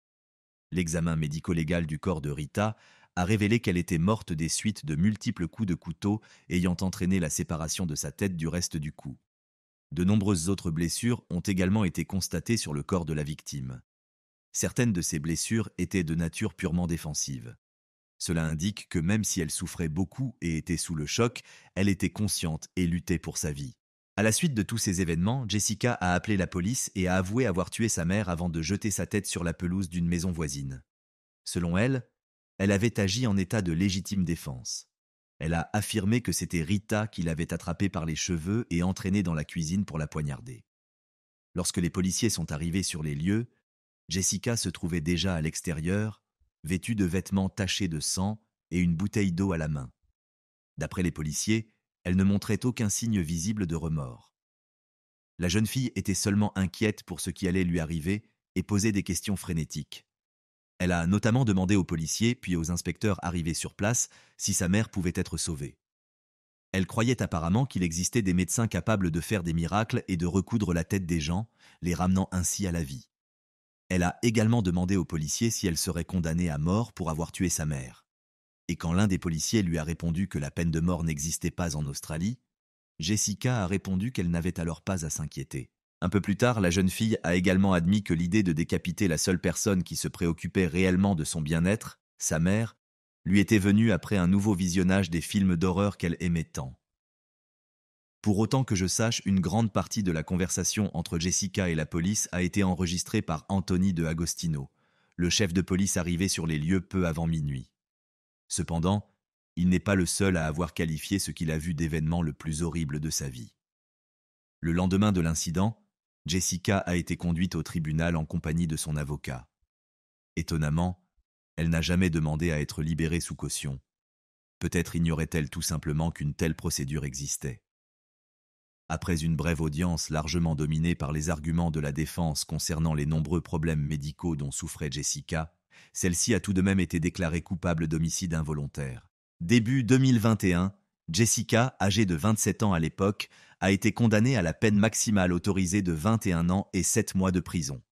L'examen médico-légal du corps de Rita a révélé qu'elle était morte des suites de multiples coups de couteau ayant entraîné la séparation de sa tête du reste du cou. De nombreuses autres blessures ont également été constatées sur le corps de la victime. Certaines de ces blessures étaient de nature purement défensive. Cela indique que même si elle souffrait beaucoup et était sous le choc, elle était consciente et luttait pour sa vie. À la suite de tous ces événements, Jessica a appelé la police et a avoué avoir tué sa mère avant de jeter sa tête sur la pelouse d'une maison voisine. Selon elle, elle avait agi en état de légitime défense. Elle a affirmé que c'était Rita qui l'avait attrapée par les cheveux et entraînée dans la cuisine pour la poignarder. Lorsque les policiers sont arrivés sur les lieux, Jessica se trouvait déjà à l'extérieur, vêtue de vêtements tachés de sang et une bouteille d'eau à la main. D'après les policiers, elle ne montrait aucun signe visible de remords. La jeune fille était seulement inquiète pour ce qui allait lui arriver et posait des questions frénétiques. Elle a notamment demandé aux policiers puis aux inspecteurs arrivés sur place si sa mère pouvait être sauvée. Elle croyait apparemment qu'il existait des médecins capables de faire des miracles et de recoudre la tête des gens, les ramenant ainsi à la vie. Elle a également demandé aux policiers si elle serait condamnée à mort pour avoir tué sa mère. Et quand l'un des policiers lui a répondu que la peine de mort n'existait pas en Australie, Jessica a répondu qu'elle n'avait alors pas à s'inquiéter. Un peu plus tard, la jeune fille a également admis que l'idée de décapiter la seule personne qui se préoccupait réellement de son bien-être, sa mère, lui était venue après un nouveau visionnage des films d'horreur qu'elle aimait tant. Pour autant que je sache, une grande partie de la conversation entre Jessica et la police a été enregistrée par Anthony de Agostino, le chef de police arrivé sur les lieux peu avant minuit. Cependant, il n'est pas le seul à avoir qualifié ce qu'il a vu d'événement le plus horrible de sa vie. Le lendemain de l'incident, Jessica a été conduite au tribunal en compagnie de son avocat. Étonnamment, elle n'a jamais demandé à être libérée sous caution. Peut-être ignorait-elle tout simplement qu'une telle procédure existait. Après une brève audience largement dominée par les arguments de la défense concernant les nombreux problèmes médicaux dont souffrait Jessica, celle-ci a tout de même été déclarée coupable d'homicide involontaire. Début 2021, Jessica, âgée de 27 ans à l'époque, a été condamnée à la peine maximale autorisée de 21 ans et 7 mois de prison.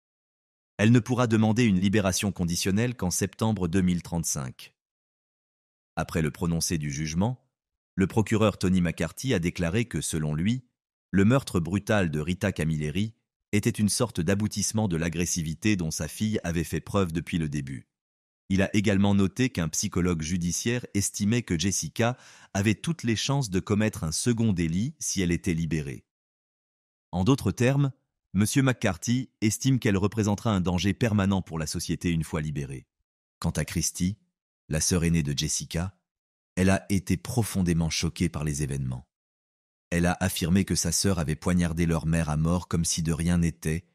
Elle ne pourra demander une libération conditionnelle qu'en septembre 2035. Après le prononcé du jugement, le procureur Tony McCarthy a déclaré que, selon lui, le meurtre brutal de Rita Camilleri était une sorte d'aboutissement de l'agressivité dont sa fille avait fait preuve depuis le début. Il a également noté qu'un psychologue judiciaire estimait que Jessica avait toutes les chances de commettre un second délit si elle était libérée. En d'autres termes, M. McCarthy estime qu'elle représentera un danger permanent pour la société une fois libérée. Quant à Christy, la sœur aînée de Jessica, elle a été profondément choquée par les événements. Elle a affirmé que sa sœur avait poignardé leur mère à mort comme si de rien n'était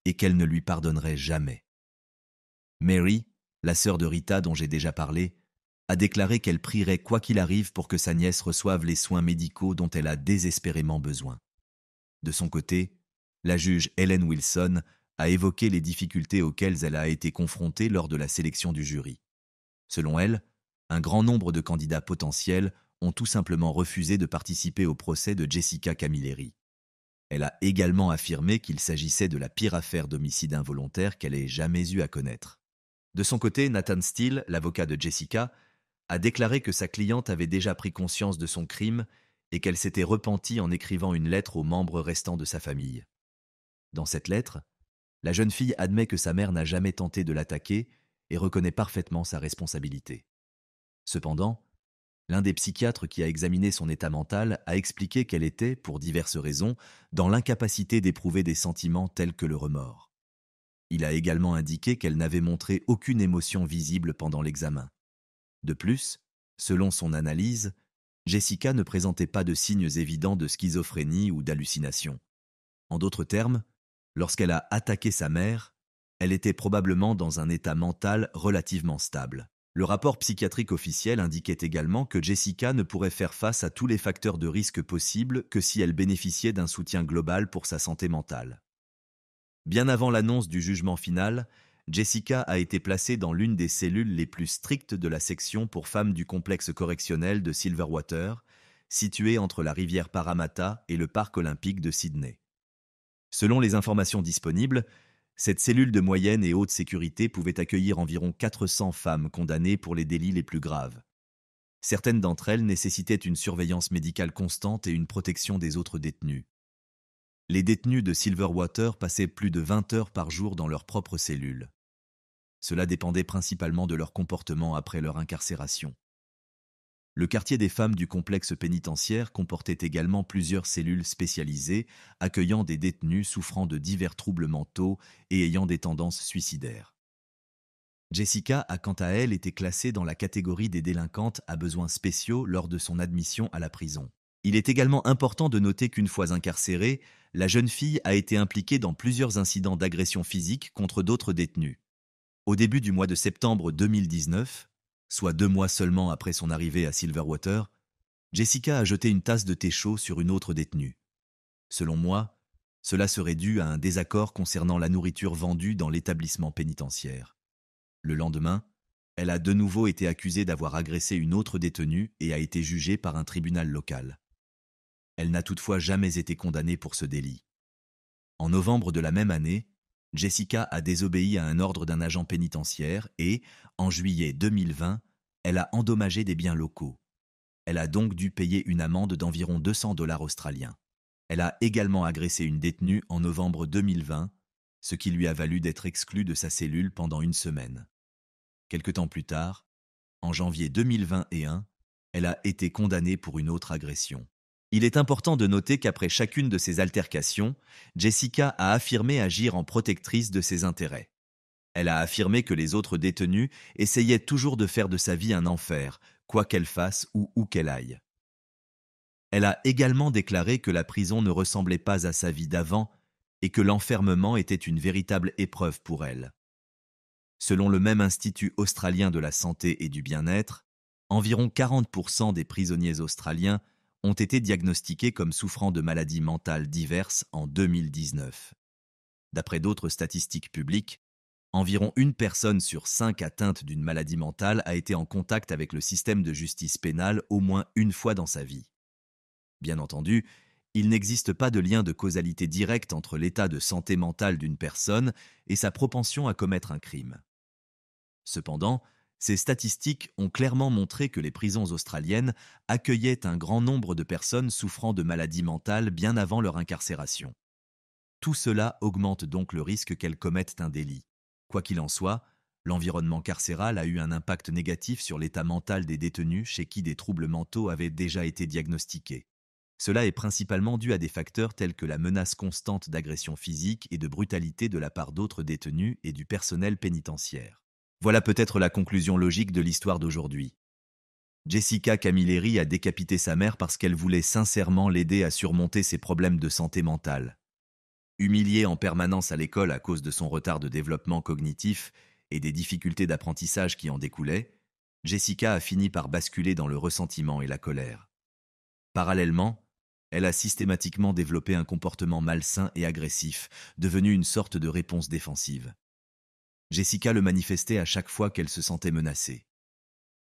et qu'elle ne lui pardonnerait jamais. Mary, la sœur de Rita dont j'ai déjà parlé, a déclaré qu'elle prierait quoi qu'il arrive pour que sa nièce reçoive les soins médicaux dont elle a désespérément besoin. De son côté, la juge Helen Wilson a évoqué les difficultés auxquelles elle a été confrontée lors de la sélection du jury. Selon elle, un grand nombre de candidats potentiels ont tout simplement refusé de participer au procès de Jessica Camilleri. Elle a également affirmé qu'il s'agissait de la pire affaire d'homicide involontaire qu'elle ait jamais eu à connaître. De son côté, Nathan Steele, l'avocat de Jessica, a déclaré que sa cliente avait déjà pris conscience de son crime et qu'elle s'était repentie en écrivant une lettre aux membres restants de sa famille. Dans cette lettre, la jeune fille admet que sa mère n'a jamais tenté de l'attaquer et reconnaît parfaitement sa responsabilité. Cependant, l'un des psychiatres qui a examiné son état mental a expliqué qu'elle était, pour diverses raisons, dans l'incapacité d'éprouver des sentiments tels que le remords. Il a également indiqué qu'elle n'avait montré aucune émotion visible pendant l'examen. De plus, selon son analyse, Jessica ne présentait pas de signes évidents de schizophrénie ou d'hallucination. En d'autres termes, lorsqu'elle a attaqué sa mère, elle était probablement dans un état mental relativement stable. Le rapport psychiatrique officiel indiquait également que Jessica ne pourrait faire face à tous les facteurs de risque possibles que si elle bénéficiait d'un soutien global pour sa santé mentale. Bien avant l'annonce du jugement final, Jessica a été placée dans l'une des cellules les plus strictes de la section pour femmes du complexe correctionnel de Silverwater, située entre la rivière Parramatta et le parc olympique de Sydney. Selon les informations disponibles, cette cellule de moyenne et haute sécurité pouvait accueillir environ 400 femmes condamnées pour les délits les plus graves. Certaines d'entre elles nécessitaient une surveillance médicale constante et une protection des autres détenus. Les détenus de Silverwater passaient plus de 20 heures par jour dans leurs propres cellules. Cela dépendait principalement de leur comportement après leur incarcération. Le quartier des femmes du complexe pénitentiaire comportait également plusieurs cellules spécialisées accueillant des détenus souffrant de divers troubles mentaux et ayant des tendances suicidaires. Jessica a quant à elle été classée dans la catégorie des délinquantes à besoins spéciaux lors de son admission à la prison. Il est également important de noter qu'une fois incarcérée, la jeune fille a été impliquée dans plusieurs incidents d'agression physique contre d'autres détenus. Au début du mois de septembre 2019, soit 2 mois seulement après son arrivée à Silverwater, Jessica a jeté une tasse de thé chaud sur une autre détenue. Selon moi, cela serait dû à un désaccord concernant la nourriture vendue dans l'établissement pénitentiaire. Le lendemain, elle a de nouveau été accusée d'avoir agressé une autre détenue et a été jugée par un tribunal local. Elle n'a toutefois jamais été condamnée pour ce délit. En novembre de la même année, Jessica a désobéi à un ordre d'un agent pénitentiaire et, en juillet 2020, elle a endommagé des biens locaux. Elle a donc dû payer une amende d'environ 200 $ australiens. Elle a également agressé une détenue en novembre 2020, ce qui lui a valu d'être exclue de sa cellule pendant une semaine. Quelque temps plus tard, en janvier 2021, elle a été condamnée pour une autre agression. Il est important de noter qu'après chacune de ces altercations, Jessica a affirmé agir en protectrice de ses intérêts. Elle a affirmé que les autres détenus essayaient toujours de faire de sa vie un enfer, quoi qu'elle fasse ou où qu'elle aille. Elle a également déclaré que la prison ne ressemblait pas à sa vie d'avant et que l'enfermement était une véritable épreuve pour elle. Selon le même Institut australien de la santé et du bien-être, environ 40% des prisonniers australiens ont été diagnostiqués comme souffrant de maladies mentales diverses en 2019. D'après d'autres statistiques publiques, environ 1 personne sur 5 atteinte d'une maladie mentale a été en contact avec le système de justice pénale au moins une fois dans sa vie. Bien entendu, il n'existe pas de lien de causalité directe entre l'état de santé mentale d'une personne et sa propension à commettre un crime. Cependant, ces statistiques ont clairement montré que les prisons australiennes accueillaient un grand nombre de personnes souffrant de maladies mentales bien avant leur incarcération. Tout cela augmente donc le risque qu'elles commettent un délit. Quoi qu'il en soit, l'environnement carcéral a eu un impact négatif sur l'état mental des détenus chez qui des troubles mentaux avaient déjà été diagnostiqués. Cela est principalement dû à des facteurs tels que la menace constante d'agressions physiques et de brutalité de la part d'autres détenus et du personnel pénitentiaire. Voilà peut-être la conclusion logique de l'histoire d'aujourd'hui. Jessica Camilleri a décapité sa mère parce qu'elle voulait sincèrement l'aider à surmonter ses problèmes de santé mentale. Humiliée en permanence à l'école à cause de son retard de développement cognitif et des difficultés d'apprentissage qui en découlaient, Jessica a fini par basculer dans le ressentiment et la colère. Parallèlement, elle a systématiquement développé un comportement malsain et agressif, devenu une sorte de réponse défensive. Jessica le manifestait à chaque fois qu'elle se sentait menacée.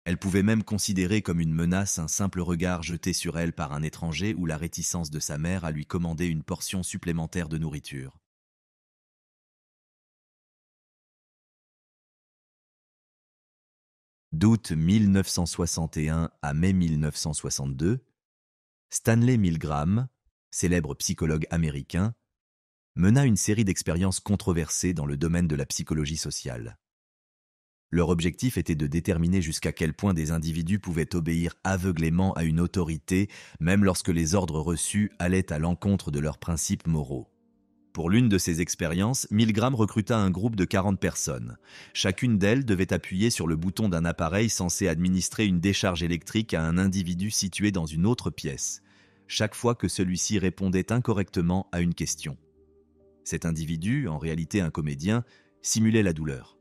Elle pouvait même considérer comme une menace un simple regard jeté sur elle par un étranger ou la réticence de sa mère à lui commander une portion supplémentaire de nourriture. D'août 1961 à mai 1962, Stanley Milgram, célèbre psychologue américain, mena une série d'expériences controversées dans le domaine de la psychologie sociale. Leur objectif était de déterminer jusqu'à quel point des individus pouvaient obéir aveuglément à une autorité, même lorsque les ordres reçus allaient à l'encontre de leurs principes moraux. Pour l'une de ces expériences, Milgram recruta un groupe de 40 personnes. Chacune d'elles devait appuyer sur le bouton d'un appareil censé administrer une décharge électrique à un individu situé dans une autre pièce, chaque fois que celui-ci répondait incorrectement à une question. Cet individu, en réalité un comédien, simulait la douleur.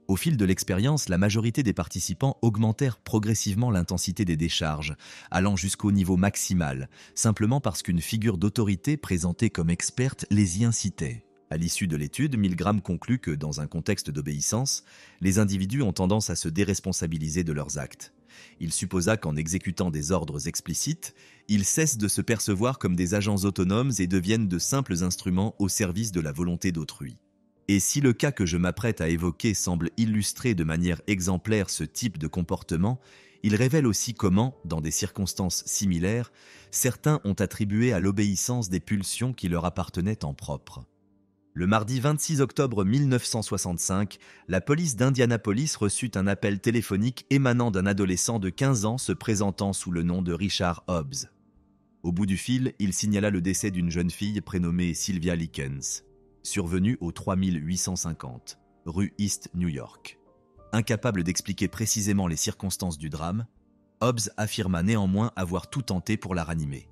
Au fil de l'expérience, la majorité des participants augmentèrent progressivement l'intensité des décharges, allant jusqu'au niveau maximal, simplement parce qu'une figure d'autorité présentée comme experte les y incitait. À l'issue de l'étude, Milgram conclut que, dans un contexte d'obéissance, les individus ont tendance à se déresponsabiliser de leurs actes. Il supposa qu'en exécutant des ordres explicites, ils cessent de se percevoir comme des agents autonomes et deviennent de simples instruments au service de la volonté d'autrui. Et si le cas que je m'apprête à évoquer semble illustrer de manière exemplaire ce type de comportement, il révèle aussi comment, dans des circonstances similaires, certains ont attribué à l'obéissance des pulsions qui leur appartenaient en propre. Le mardi 26 octobre 1965, la police d'Indianapolis reçut un appel téléphonique émanant d'un adolescent de 15 ans se présentant sous le nom de Richard Hobbs. Au bout du fil, il signala le décès d'une jeune fille prénommée Sylvia Likens, survenue au 3850, rue East New York. Incapable d'expliquer précisément les circonstances du drame, Hobbs affirma néanmoins avoir tout tenté pour la ranimer.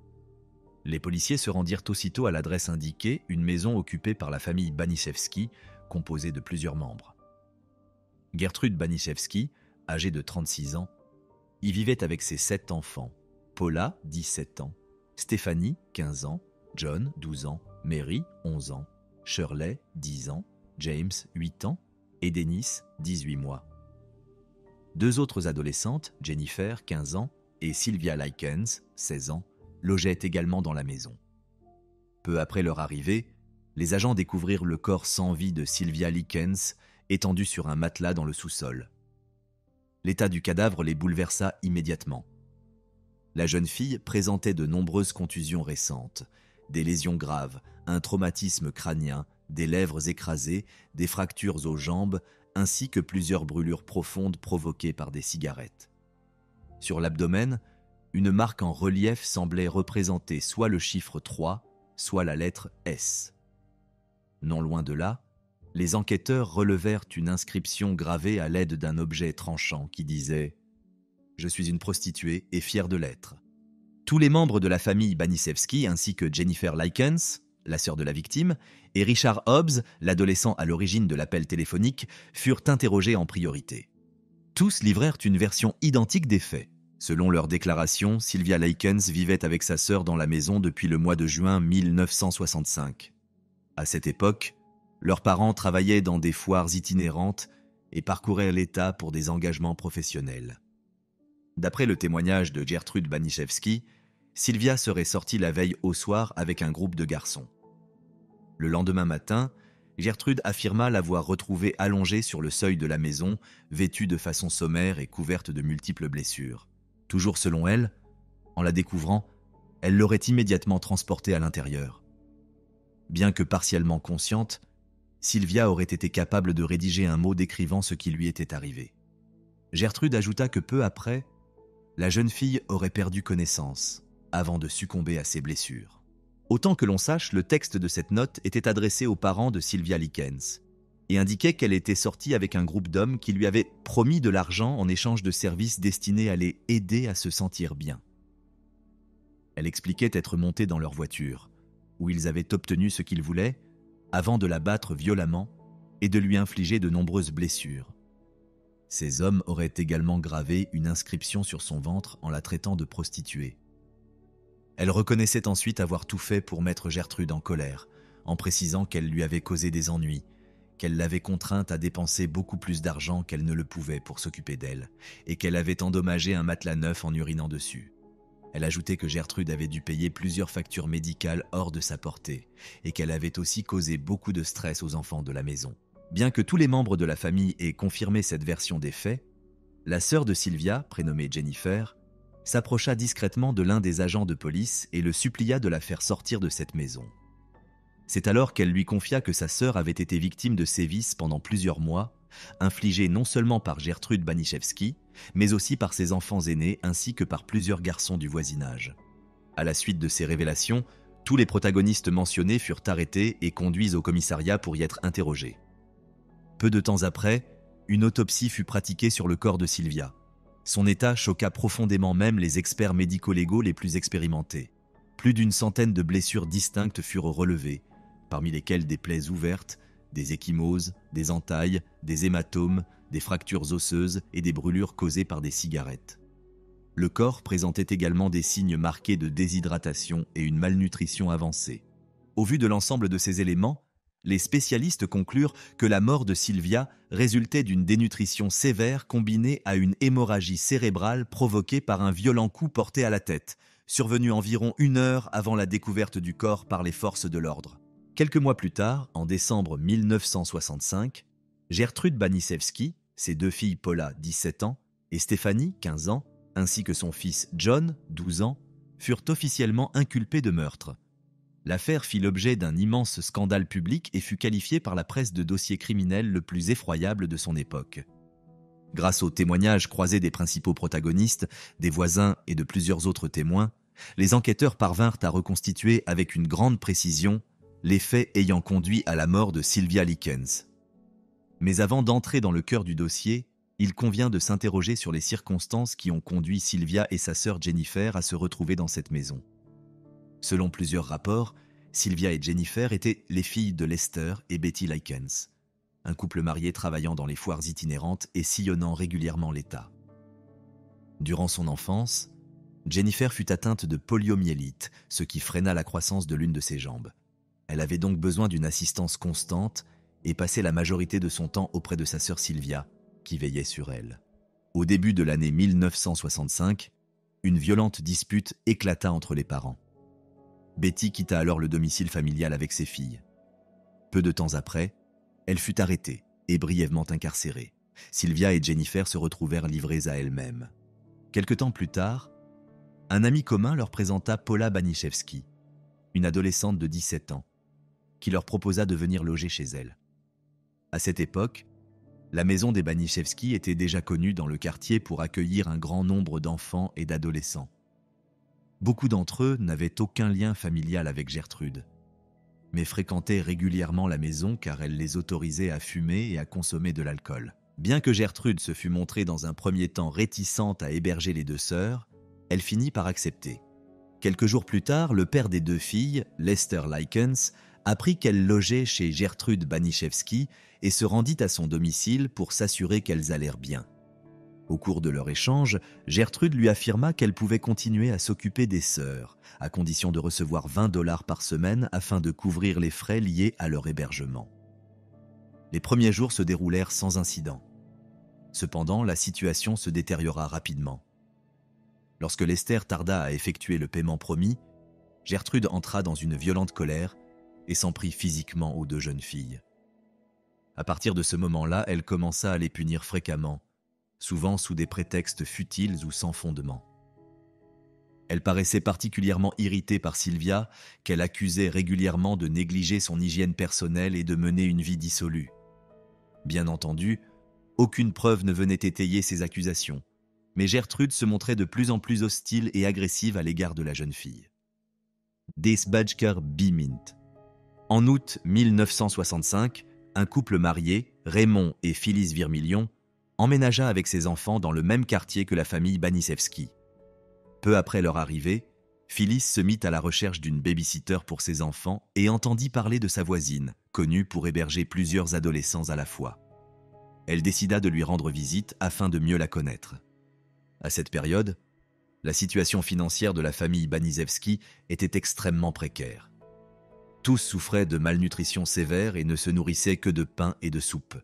Les policiers se rendirent aussitôt à l'adresse indiquée, une maison occupée par la famille Baniszewski, composée de plusieurs membres. Gertrude Baniszewski, âgée de 36 ans, y vivait avec ses 7 enfants, Paula, 17 ans, Stéphanie, 15 ans, John, 12 ans, Mary, 11 ans, Shirley, 10 ans, James, 8 ans, et Dennis, 18 mois. 2 autres adolescentes, Jennifer, 15 ans, et Sylvia Likens, 16 ans, logeaient également dans la maison. Peu après leur arrivée, les agents découvrirent le corps sans vie de Sylvia Likens étendu sur un matelas dans le sous-sol. L'état du cadavre les bouleversa immédiatement. La jeune fille présentait de nombreuses contusions récentes. des lésions graves, un traumatisme crânien, des lèvres écrasées, des fractures aux jambes, ainsi que plusieurs brûlures profondes provoquées par des cigarettes. Sur l'abdomen, une marque en relief semblait représenter soit le chiffre 3, soit la lettre S. Non loin de là, les enquêteurs relevèrent une inscription gravée à l'aide d'un objet tranchant qui disait « Je suis une prostituée et fière de l'être ». Tous les membres de la famille Baniszewski ainsi que Jennifer Likens, la sœur de la victime, et Richard Hobbs, l'adolescent à l'origine de l'appel téléphonique, furent interrogés en priorité. Tous livrèrent une version identique des faits. Selon leur déclaration, Sylvia Likens vivait avec sa sœur dans la maison depuis le mois de juin 1965. À cette époque, leurs parents travaillaient dans des foires itinérantes et parcouraient l'État pour des engagements professionnels. D'après le témoignage de Gertrude Baniszewski, Sylvia serait sortie la veille au soir avec un groupe de garçons. Le lendemain matin, Gertrude affirma l'avoir retrouvée allongée sur le seuil de la maison, vêtue de façon sommaire et couverte de multiples blessures. Toujours selon elle, en la découvrant, elle l'aurait immédiatement transportée à l'intérieur. Bien que partiellement consciente, Sylvia aurait été capable de rédiger un mot décrivant ce qui lui était arrivé. Gertrude ajouta que peu après, la jeune fille aurait perdu connaissance avant de succomber à ses blessures. Autant que l'on sache, le texte de cette note était adressé aux parents de Sylvia Likens et indiquait qu'elle était sortie avec un groupe d'hommes qui lui avaient promis de l'argent en échange de services destinés à les aider à se sentir bien. Elle expliquait être montée dans leur voiture, où ils avaient obtenu ce qu'ils voulaient, avant de la battre violemment et de lui infliger de nombreuses blessures. Ces hommes auraient également gravé une inscription sur son ventre en la traitant de prostituée. Elle reconnaissait ensuite avoir tout fait pour mettre Gertrude en colère, en précisant qu'elle lui avait causé des ennuis, qu'elle l'avait contrainte à dépenser beaucoup plus d'argent qu'elle ne le pouvait pour s'occuper d'elle, et qu'elle avait endommagé un matelas neuf en urinant dessus. Elle ajoutait que Gertrude avait dû payer plusieurs factures médicales hors de sa portée, et qu'elle avait aussi causé beaucoup de stress aux enfants de la maison. Bien que tous les membres de la famille aient confirmé cette version des faits, la sœur de Sylvia, prénommée Jennifer, s'approcha discrètement de l'un des agents de police et le supplia de la faire sortir de cette maison. C'est alors qu'elle lui confia que sa sœur avait été victime de sévices pendant plusieurs mois, infligés non seulement par Gertrude Baniszewski, mais aussi par ses enfants aînés ainsi que par plusieurs garçons du voisinage. À la suite de ces révélations, tous les protagonistes mentionnés furent arrêtés et conduits au commissariat pour y être interrogés. Peu de temps après, une autopsie fut pratiquée sur le corps de Sylvia. Son état choqua profondément même les experts médico-légaux les plus expérimentés. Plus d'une centaine de blessures distinctes furent relevées, parmi lesquelles des plaies ouvertes, des ecchymoses, des entailles, des hématomes, des fractures osseuses et des brûlures causées par des cigarettes. Le corps présentait également des signes marqués de déshydratation et une malnutrition avancée. Au vu de l'ensemble de ces éléments, les spécialistes conclurent que la mort de Sylvia résultait d'une dénutrition sévère combinée à une hémorragie cérébrale provoquée par un violent coup porté à la tête, survenu environ 1 heure avant la découverte du corps par les forces de l'ordre. Quelques mois plus tard, en décembre 1965, Gertrude Baniszewski, ses 2 filles Paula, 17 ans, et Stéphanie, 15 ans, ainsi que son fils John, 12 ans, furent officiellement inculpés de meurtre. L'affaire fit l'objet d'un immense scandale public et fut qualifiée par la presse de dossier criminel le plus effroyable de son époque. Grâce aux témoignages croisés des principaux protagonistes, des voisins et de plusieurs autres témoins, les enquêteurs parvinrent à reconstituer avec une grande précision les faits ayant conduit à la mort de Sylvia Likens. Mais avant d'entrer dans le cœur du dossier, il convient de s'interroger sur les circonstances qui ont conduit Sylvia et sa sœur Jennifer à se retrouver dans cette maison. Selon plusieurs rapports, Sylvia et Jennifer étaient les filles de Lester et Betty Likens, un couple marié travaillant dans les foires itinérantes et sillonnant régulièrement l'État. Durant son enfance, Jennifer fut atteinte de poliomyélite, ce qui freina la croissance de l'une de ses jambes. Elle avait donc besoin d'une assistance constante et passait la majorité de son temps auprès de sa sœur Sylvia, qui veillait sur elle. Au début de l'année 1965, une violente dispute éclata entre les parents. Betty quitta alors le domicile familial avec ses filles. Peu de temps après, elle fut arrêtée et brièvement incarcérée. Sylvia et Jennifer se retrouvèrent livrées à elles-mêmes. Quelque temps plus tard, un ami commun leur présenta Paula Baniszewski. une adolescente de 17 ans, qui leur proposa de venir loger chez elle. À cette époque, la maison des Baniszewski était déjà connue dans le quartier pour accueillir un grand nombre d'enfants et d'adolescents. Beaucoup d'entre eux n'avaient aucun lien familial avec Gertrude, mais fréquentaient régulièrement la maison car elle les autorisait à fumer et à consommer de l'alcool. Bien que Gertrude se fût montrée dans un premier temps réticente à héberger les deux sœurs, elle finit par accepter. Quelques jours plus tard, le père des deux filles, Lester Likens, apprit qu'elle logeait chez Gertrude Baniszewski et se rendit à son domicile pour s'assurer qu'elles allèrent bien. Au cours de leur échange, Gertrude lui affirma qu'elle pouvait continuer à s'occuper des sœurs, à condition de recevoir 20 $ par semaine afin de couvrir les frais liés à leur hébergement. Les premiers jours se déroulèrent sans incident. Cependant, la situation se détériora rapidement. Lorsque Lester tarda à effectuer le paiement promis, Gertrude entra dans une violente colère et s'en prit physiquement aux deux jeunes filles. À partir de ce moment-là, elle commença à les punir fréquemment, souvent sous des prétextes futiles ou sans fondement. Elle paraissait particulièrement irritée par Sylvia, qu'elle accusait régulièrement de négliger son hygiène personnelle et de mener une vie dissolue. Bien entendu, aucune preuve ne venait étayer ces accusations, mais Gertrude se montrait de plus en plus hostile et agressive à l'égard de la jeune fille. Des Badger Bimint. En août 1965, un couple marié, Raymond et Phyllis Vermillion, emménagea avec ses enfants dans le même quartier que la famille Baniszewski. Peu après leur arrivée, Phyllis se mit à la recherche d'une baby-sitter pour ses enfants et entendit parler de sa voisine, connue pour héberger plusieurs adolescents à la fois. Elle décida de lui rendre visite afin de mieux la connaître. À cette période, la situation financière de la famille Baniszewski était extrêmement précaire. Tous souffraient de malnutrition sévère et ne se nourrissaient que de pain et de soupe.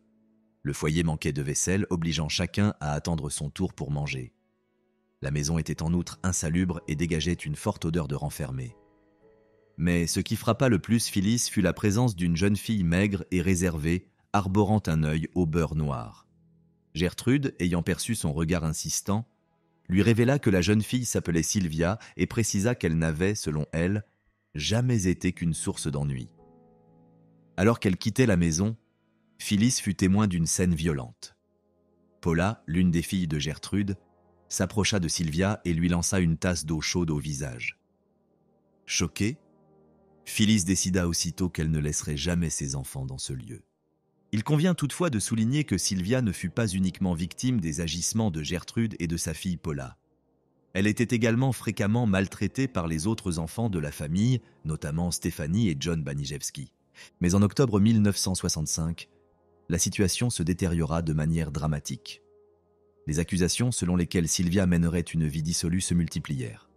Le foyer manquait de vaisselle, obligeant chacun à attendre son tour pour manger. La maison était en outre insalubre et dégageait une forte odeur de renfermé. Mais ce qui frappa le plus Phyllis fut la présence d'une jeune fille maigre et réservée, arborant un œil au beurre noir. Gertrude, ayant perçu son regard insistant, lui révéla que la jeune fille s'appelait Sylvia et précisa qu'elle n'avait, selon elle, jamais été qu'une source d'ennui. Alors qu'elle quittait la maison, Phyllis fut témoin d'une scène violente. Paula, l'une des filles de Gertrude, s'approcha de Sylvia et lui lança une tasse d'eau chaude au visage. Choquée, Phyllis décida aussitôt qu'elle ne laisserait jamais ses enfants dans ce lieu. Il convient toutefois de souligner que Sylvia ne fut pas uniquement victime des agissements de Gertrude et de sa fille Paula. Elle était également fréquemment maltraitée par les autres enfants de la famille, notamment Stéphanie et John Baniszewski. Mais en octobre 1965, la situation se détériora de manière dramatique. Les accusations selon lesquelles Sylvia mènerait une vie dissolue se multiplièrent.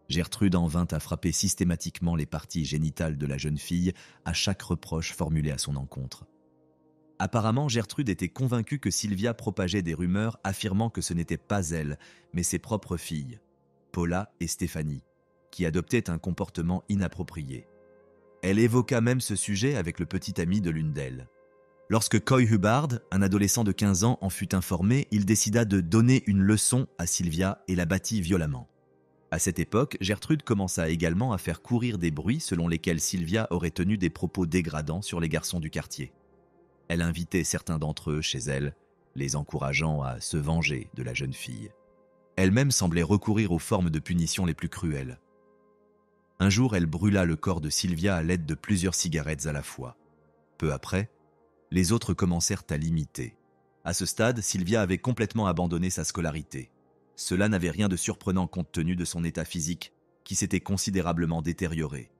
Gertrude en vint à frapper systématiquement les parties génitales de la jeune fille à chaque reproche formulé à son encontre. Apparemment, Gertrude était convaincue que Sylvia propageait des rumeurs affirmant que ce n'était pas elle, mais ses propres filles, Paula et Stéphanie, qui adoptaient un comportement inapproprié. Elle évoqua même ce sujet avec le petit ami de l'une d'elles. Lorsque Coy Hubbard, un adolescent de 15 ans, en fut informé, il décida de donner une leçon à Sylvia et la battit violemment. À cette époque, Gertrude commença également à faire courir des bruits selon lesquels Sylvia aurait tenu des propos dégradants sur les garçons du quartier. Elle invitait certains d'entre eux chez elle, les encourageant à se venger de la jeune fille. Elle-même semblait recourir aux formes de punition les plus cruelles. Un jour, elle brûla le corps de Sylvia à l'aide de plusieurs cigarettes à la fois. Peu après, les autres commencèrent à l'imiter. À ce stade, Sylvia avait complètement abandonné sa scolarité. Cela n'avait rien de surprenant compte tenu de son état physique, qui s'était considérablement détérioré.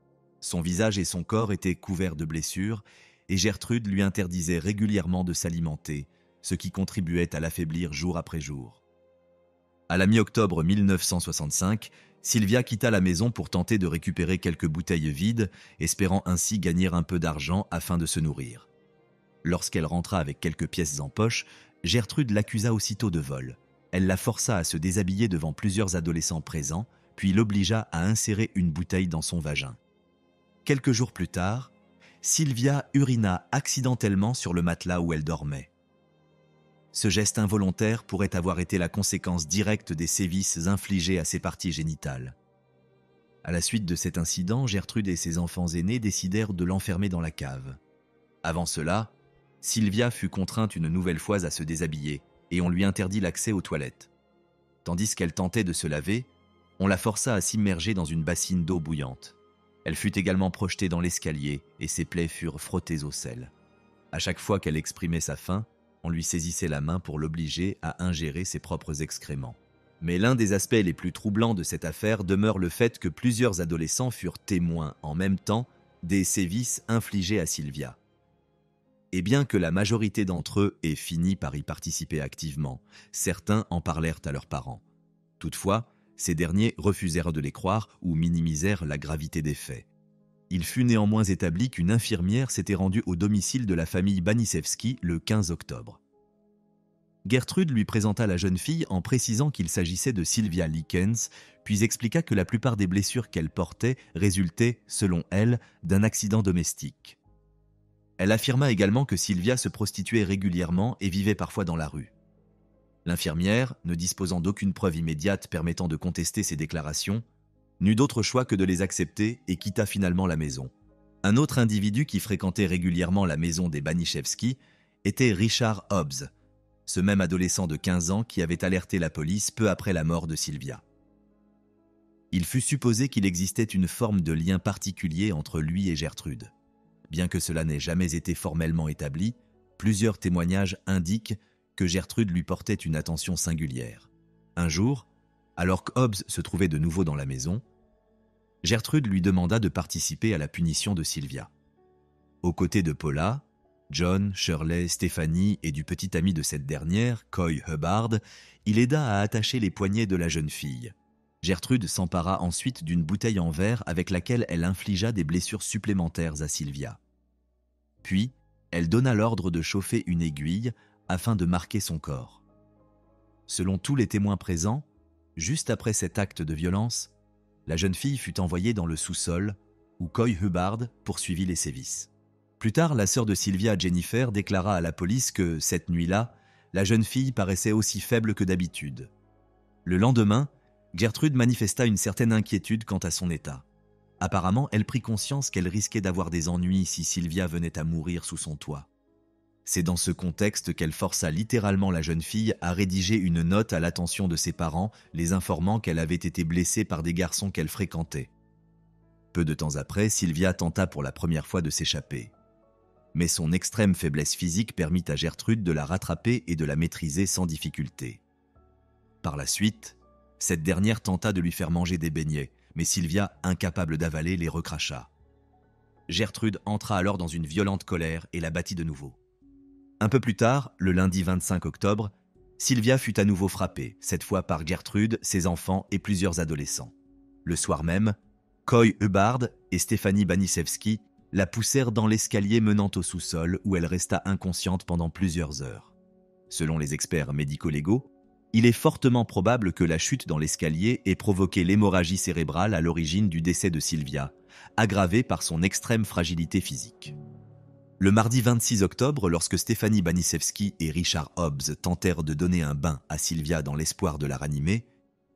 Son visage et son corps étaient couverts de blessures, et Gertrude lui interdisait régulièrement de s'alimenter, ce qui contribuait à l'affaiblir jour après jour. À la mi-octobre 1965, Sylvia quitta la maison pour tenter de récupérer quelques bouteilles vides, espérant ainsi gagner un peu d'argent afin de se nourrir. Lorsqu'elle rentra avec quelques pièces en poche, Gertrude l'accusa aussitôt de vol. Elle la força à se déshabiller devant plusieurs adolescents présents, puis l'obligea à insérer une bouteille dans son vagin. Quelques jours plus tard, Sylvia urina accidentellement sur le matelas où elle dormait. Ce geste involontaire pourrait avoir été la conséquence directe des sévices infligés à ses parties génitales. À la suite de cet incident, Gertrude et ses enfants aînés décidèrent de l'enfermer dans la cave. Avant cela, Sylvia fut contrainte une nouvelle fois à se déshabiller et on lui interdit l'accès aux toilettes. Tandis qu'elle tentait de se laver, on la força à s'immerger dans une bassine d'eau bouillante. Elle fut également projetée dans l'escalier et ses plaies furent frottées au sel. À chaque fois qu'elle exprimait sa faim, on lui saisissait la main pour l'obliger à ingérer ses propres excréments. Mais l'un des aspects les plus troublants de cette affaire demeure le fait que plusieurs adolescents furent témoins en même temps des sévices infligés à Sylvia. Et bien que la majorité d'entre eux ait fini par y participer activement, certains en parlèrent à leurs parents. Toutefois, ces derniers refusèrent de les croire ou minimisèrent la gravité des faits. Il fut néanmoins établi qu'une infirmière s'était rendue au domicile de la famille Banisewski le 15 octobre. Gertrude lui présenta la jeune fille en précisant qu'il s'agissait de Sylvia Likens, puis expliqua que la plupart des blessures qu'elle portait résultaient, selon elle, d'un accident domestique. Elle affirma également que Sylvia se prostituait régulièrement et vivait parfois dans la rue. L'infirmière, ne disposant d'aucune preuve immédiate permettant de contester ces déclarations, n'eut d'autre choix que de les accepter et quitta finalement la maison. Un autre individu qui fréquentait régulièrement la maison des Baniszewski était Richard Hobbs, ce même adolescent de 15 ans qui avait alerté la police peu après la mort de Sylvia. Il fut supposé qu'il existait une forme de lien particulier entre lui et Gertrude. Bien que cela n'ait jamais été formellement établi, plusieurs témoignages indiquent que Gertrude lui portait une attention singulière. Un jour, alors que Hobbs se trouvait de nouveau dans la maison, Gertrude lui demanda de participer à la punition de Sylvia. Aux côtés de Paula, John, Shirley, Stephanie et du petit ami de cette dernière, Coy Hubbard, il aida à attacher les poignets de la jeune fille. Gertrude s'empara ensuite d'une bouteille en verre avec laquelle elle infligea des blessures supplémentaires à Sylvia. Puis, elle donna l'ordre de chauffer une aiguille afin de marquer son corps. Selon tous les témoins présents, juste après cet acte de violence, la jeune fille fut envoyée dans le sous-sol où Coy Hubbard poursuivit les sévices. Plus tard, la sœur de Sylvia, Jennifer, déclara à la police que, cette nuit-là, la jeune fille paraissait aussi faible que d'habitude. Le lendemain, Gertrude manifesta une certaine inquiétude quant à son état. Apparemment, elle prit conscience qu'elle risquait d'avoir des ennuis si Sylvia venait à mourir sous son toit. C'est dans ce contexte qu'elle força littéralement la jeune fille à rédiger une note à l'attention de ses parents, les informant qu'elle avait été blessée par des garçons qu'elle fréquentait. Peu de temps après, Sylvia tenta pour la première fois de s'échapper. Mais son extrême faiblesse physique permit à Gertrude de la rattraper et de la maîtriser sans difficulté. Par la suite, cette dernière tenta de lui faire manger des beignets, mais Sylvia, incapable d'avaler, les recracha. Gertrude entra alors dans une violente colère et la battit de nouveau. Un peu plus tard, le lundi 25 octobre, Sylvia fut à nouveau frappée, cette fois par Gertrude, ses enfants et plusieurs adolescents. Le soir même, Coy Hubbard et Stephanie Banisewski la poussèrent dans l'escalier menant au sous-sol où elle resta inconsciente pendant plusieurs heures. Selon les experts médico-légaux, il est fortement probable que la chute dans l'escalier ait provoqué l'hémorragie cérébrale à l'origine du décès de Sylvia, aggravée par son extrême fragilité physique. Le mardi 26 octobre, lorsque Stephanie Banisewski et Richard Hobbs tentèrent de donner un bain à Sylvia dans l'espoir de la ranimer,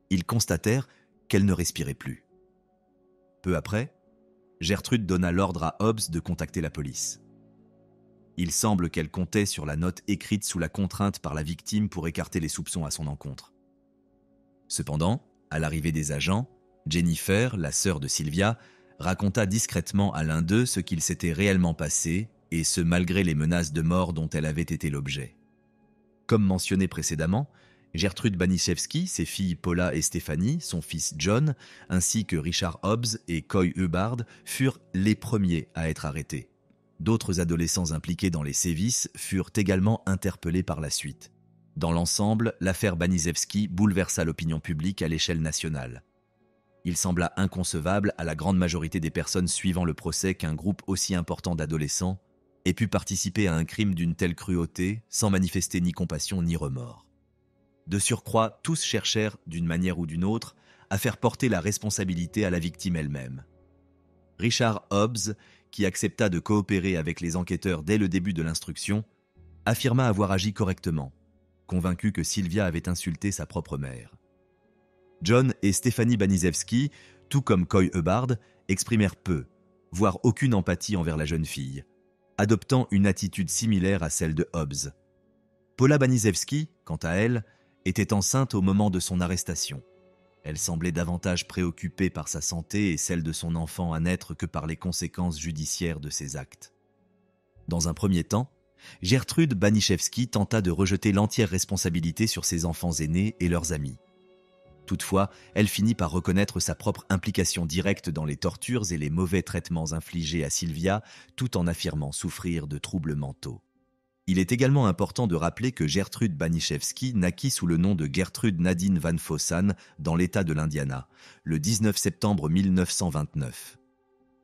ils constatèrent qu'elle ne respirait plus. Peu après, Gertrude donna l'ordre à Hobbs de contacter la police. Il semble qu'elle comptait sur la note écrite sous la contrainte par la victime pour écarter les soupçons à son encontre. Cependant, à l'arrivée des agents, Jennifer, la sœur de Sylvia, raconta discrètement à l'un d'eux ce qu'il s'était réellement passé, et ce malgré les menaces de mort dont elle avait été l'objet. Comme mentionné précédemment, Gertrude Banisewski, ses filles Paula et Stephanie, son fils John, ainsi que Richard Hobbs et Coy Hubbard furent les premiers à être arrêtés. D'autres adolescents impliqués dans les sévices furent également interpellés par la suite. Dans l'ensemble, l'affaire Banisewski bouleversa l'opinion publique à l'échelle nationale. Il sembla inconcevable à la grande majorité des personnes suivant le procès qu'un groupe aussi important d'adolescents ait pu participer à un crime d'une telle cruauté sans manifester ni compassion ni remords. De surcroît, tous cherchèrent, d'une manière ou d'une autre, à faire porter la responsabilité à la victime elle-même. Richard Hobbs, qui accepta de coopérer avec les enquêteurs dès le début de l'instruction, affirma avoir agi correctement, convaincu que Sylvia avait insulté sa propre mère. John et Stephanie Banisewski, tout comme Coy Hubbard, exprimèrent peu, voire aucune empathie envers la jeune fille, adoptant une attitude similaire à celle de Hobbs. Paula Baniszewski, quant à elle, était enceinte au moment de son arrestation. Elle semblait davantage préoccupée par sa santé et celle de son enfant à naître que par les conséquences judiciaires de ses actes. Dans un premier temps, Gertrude Baniszewski tenta de rejeter l'entière responsabilité sur ses enfants aînés et leurs amis. Toutefois, elle finit par reconnaître sa propre implication directe dans les tortures et les mauvais traitements infligés à Sylvia, tout en affirmant souffrir de troubles mentaux. Il est également important de rappeler que Gertrude Baniszewski naquit sous le nom de Gertrude Nadine Van Fossan dans l'État de l'Indiana, le 19 septembre 1929.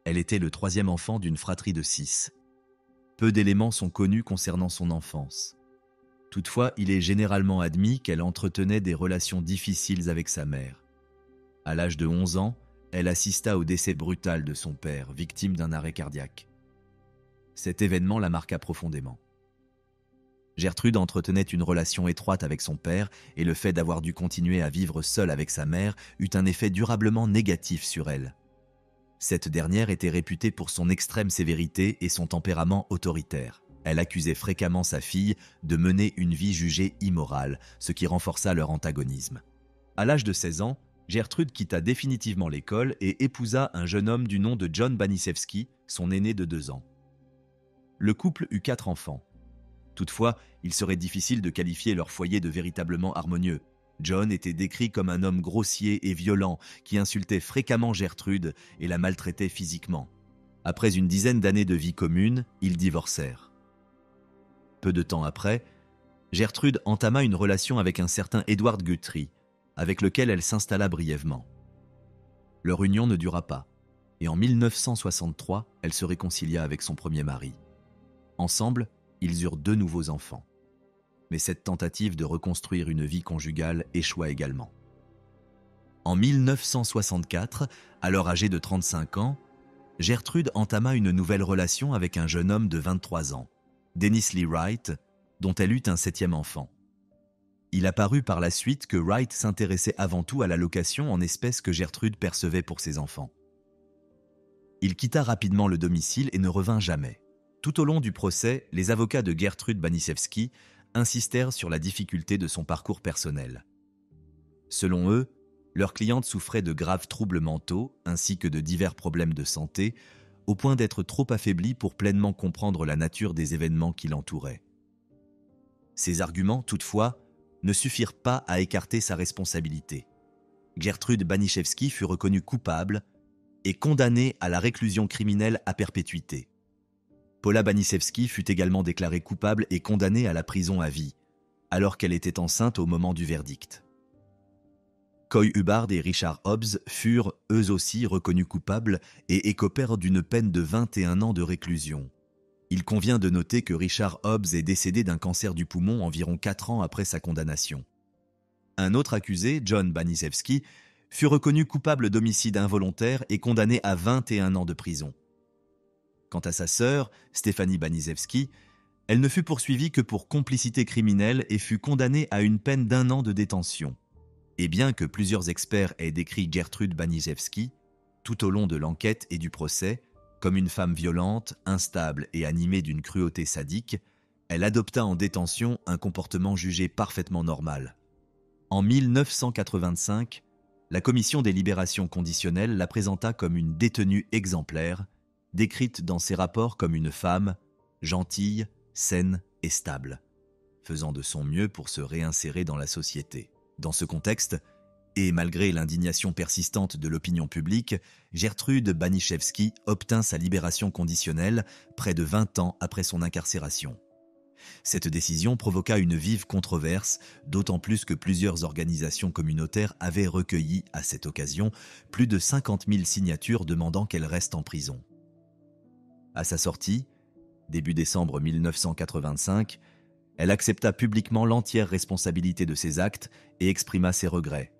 Elle était le troisième enfant d'une fratrie de 6. Peu d'éléments sont connus concernant son enfance. Toutefois, il est généralement admis qu'elle entretenait des relations difficiles avec sa mère. À l'âge de 11 ans, elle assista au décès brutal de son père, victime d'un arrêt cardiaque. Cet événement la marqua profondément. Gertrude entretenait une relation étroite avec son père et le fait d'avoir dû continuer à vivre seule avec sa mère eut un effet durablement négatif sur elle. Cette dernière était réputée pour son extrême sévérité et son tempérament autoritaire. Elle accusait fréquemment sa fille de mener une vie jugée immorale, ce qui renforça leur antagonisme. À l'âge de 16 ans, Gertrude quitta définitivement l'école et épousa un jeune homme du nom de John Baniszewski, son aîné de 2 ans. Le couple eut 4 enfants. Toutefois, il serait difficile de qualifier leur foyer de véritablement harmonieux. John était décrit comme un homme grossier et violent qui insultait fréquemment Gertrude et la maltraitait physiquement. Après une dizaine d'années de vie commune, ils divorcèrent. Peu de temps après, Gertrude entama une relation avec un certain Edward Guthrie, avec lequel elle s'installa brièvement. Leur union ne dura pas, et en 1963, elle se réconcilia avec son premier mari. Ensemble, ils eurent 2 nouveaux enfants. Mais cette tentative de reconstruire une vie conjugale échoua également. En 1964, alors âgée de 35 ans, Gertrude entama une nouvelle relation avec un jeune homme de 23 ans, Dennis Lee Wright, dont elle eut un 7e enfant. Il apparut par la suite que Wright s'intéressait avant tout à l'allocation en espèces que Gertrude percevait pour ses enfants. Il quitta rapidement le domicile et ne revint jamais. Tout au long du procès, les avocats de Gertrude Baniszewski insistèrent sur la difficulté de son parcours personnel. Selon eux, leur cliente souffrait de graves troubles mentaux ainsi que de divers problèmes de santé, au point d'être trop affaiblie pour pleinement comprendre la nature des événements qui l'entouraient. Ces arguments, toutefois, ne suffirent pas à écarter sa responsabilité. Gertrude Baniszewski fut reconnue coupable et condamnée à la réclusion criminelle à perpétuité. Paula Baniszewski fut également déclarée coupable et condamnée à la prison à vie, alors qu'elle était enceinte au moment du verdict. Coy Hubbard et Richard Hobbs furent, eux aussi, reconnus coupables et écopèrent d'une peine de 21 ans de réclusion. Il convient de noter que Richard Hobbs est décédé d'un cancer du poumon environ 4 ans après sa condamnation. Un autre accusé, John Baniszewski, fut reconnu coupable d'homicide involontaire et condamné à 21 ans de prison. Quant à sa sœur, Stephanie Baniszewski, elle ne fut poursuivie que pour complicité criminelle et fut condamnée à une peine d'1 an de détention. Et bien que plusieurs experts aient décrit Gertrude Baniszewski, tout au long de l'enquête et du procès, comme une femme violente, instable et animée d'une cruauté sadique, elle adopta en détention un comportement jugé parfaitement normal. En 1985, la Commission des libérations conditionnelles la présenta comme une détenue exemplaire, décrite dans ses rapports comme une femme gentille, saine et stable, faisant de son mieux pour se réinsérer dans la société. Dans ce contexte, et malgré l'indignation persistante de l'opinion publique, Gertrude Baniszewski obtint sa libération conditionnelle près de 20 ans après son incarcération. Cette décision provoqua une vive controverse, d'autant plus que plusieurs organisations communautaires avaient recueilli, à cette occasion, plus de 50 000 signatures demandant qu'elle reste en prison. À sa sortie, début décembre 1985, elle accepta publiquement l'entière responsabilité de ses actes et exprima ses regrets,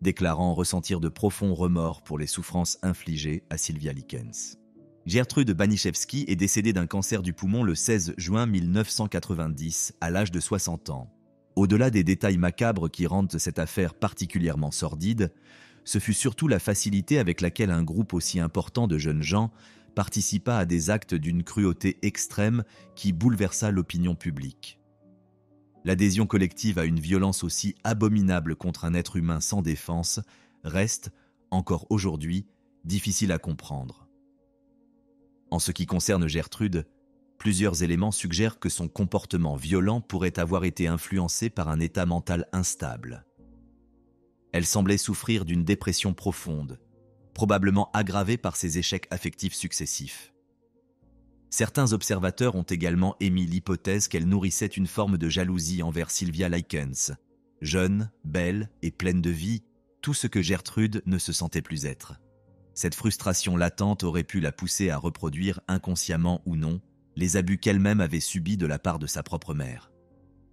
déclarant ressentir de profonds remords pour les souffrances infligées à Sylvia Likens. Gertrude Baniszewski est décédée d'un cancer du poumon le 16 juin 1990, à l'âge de 60 ans. Au-delà des détails macabres qui rendent cette affaire particulièrement sordide, ce fut surtout la facilité avec laquelle un groupe aussi important de jeunes gens participa à des actes d'une cruauté extrême qui bouleversa l'opinion publique. L'adhésion collective à une violence aussi abominable contre un être humain sans défense reste, encore aujourd'hui, difficile à comprendre. En ce qui concerne Gertrude, plusieurs éléments suggèrent que son comportement violent pourrait avoir été influencé par un état mental instable. Elle semblait souffrir d'une dépression profonde, probablement aggravée par ses échecs affectifs successifs. Certains observateurs ont également émis l'hypothèse qu'elle nourrissait une forme de jalousie envers Sylvia Likens, jeune, belle et pleine de vie, tout ce que Gertrude ne se sentait plus être. Cette frustration latente aurait pu la pousser à reproduire, inconsciemment ou non, les abus qu'elle-même avait subis de la part de sa propre mère.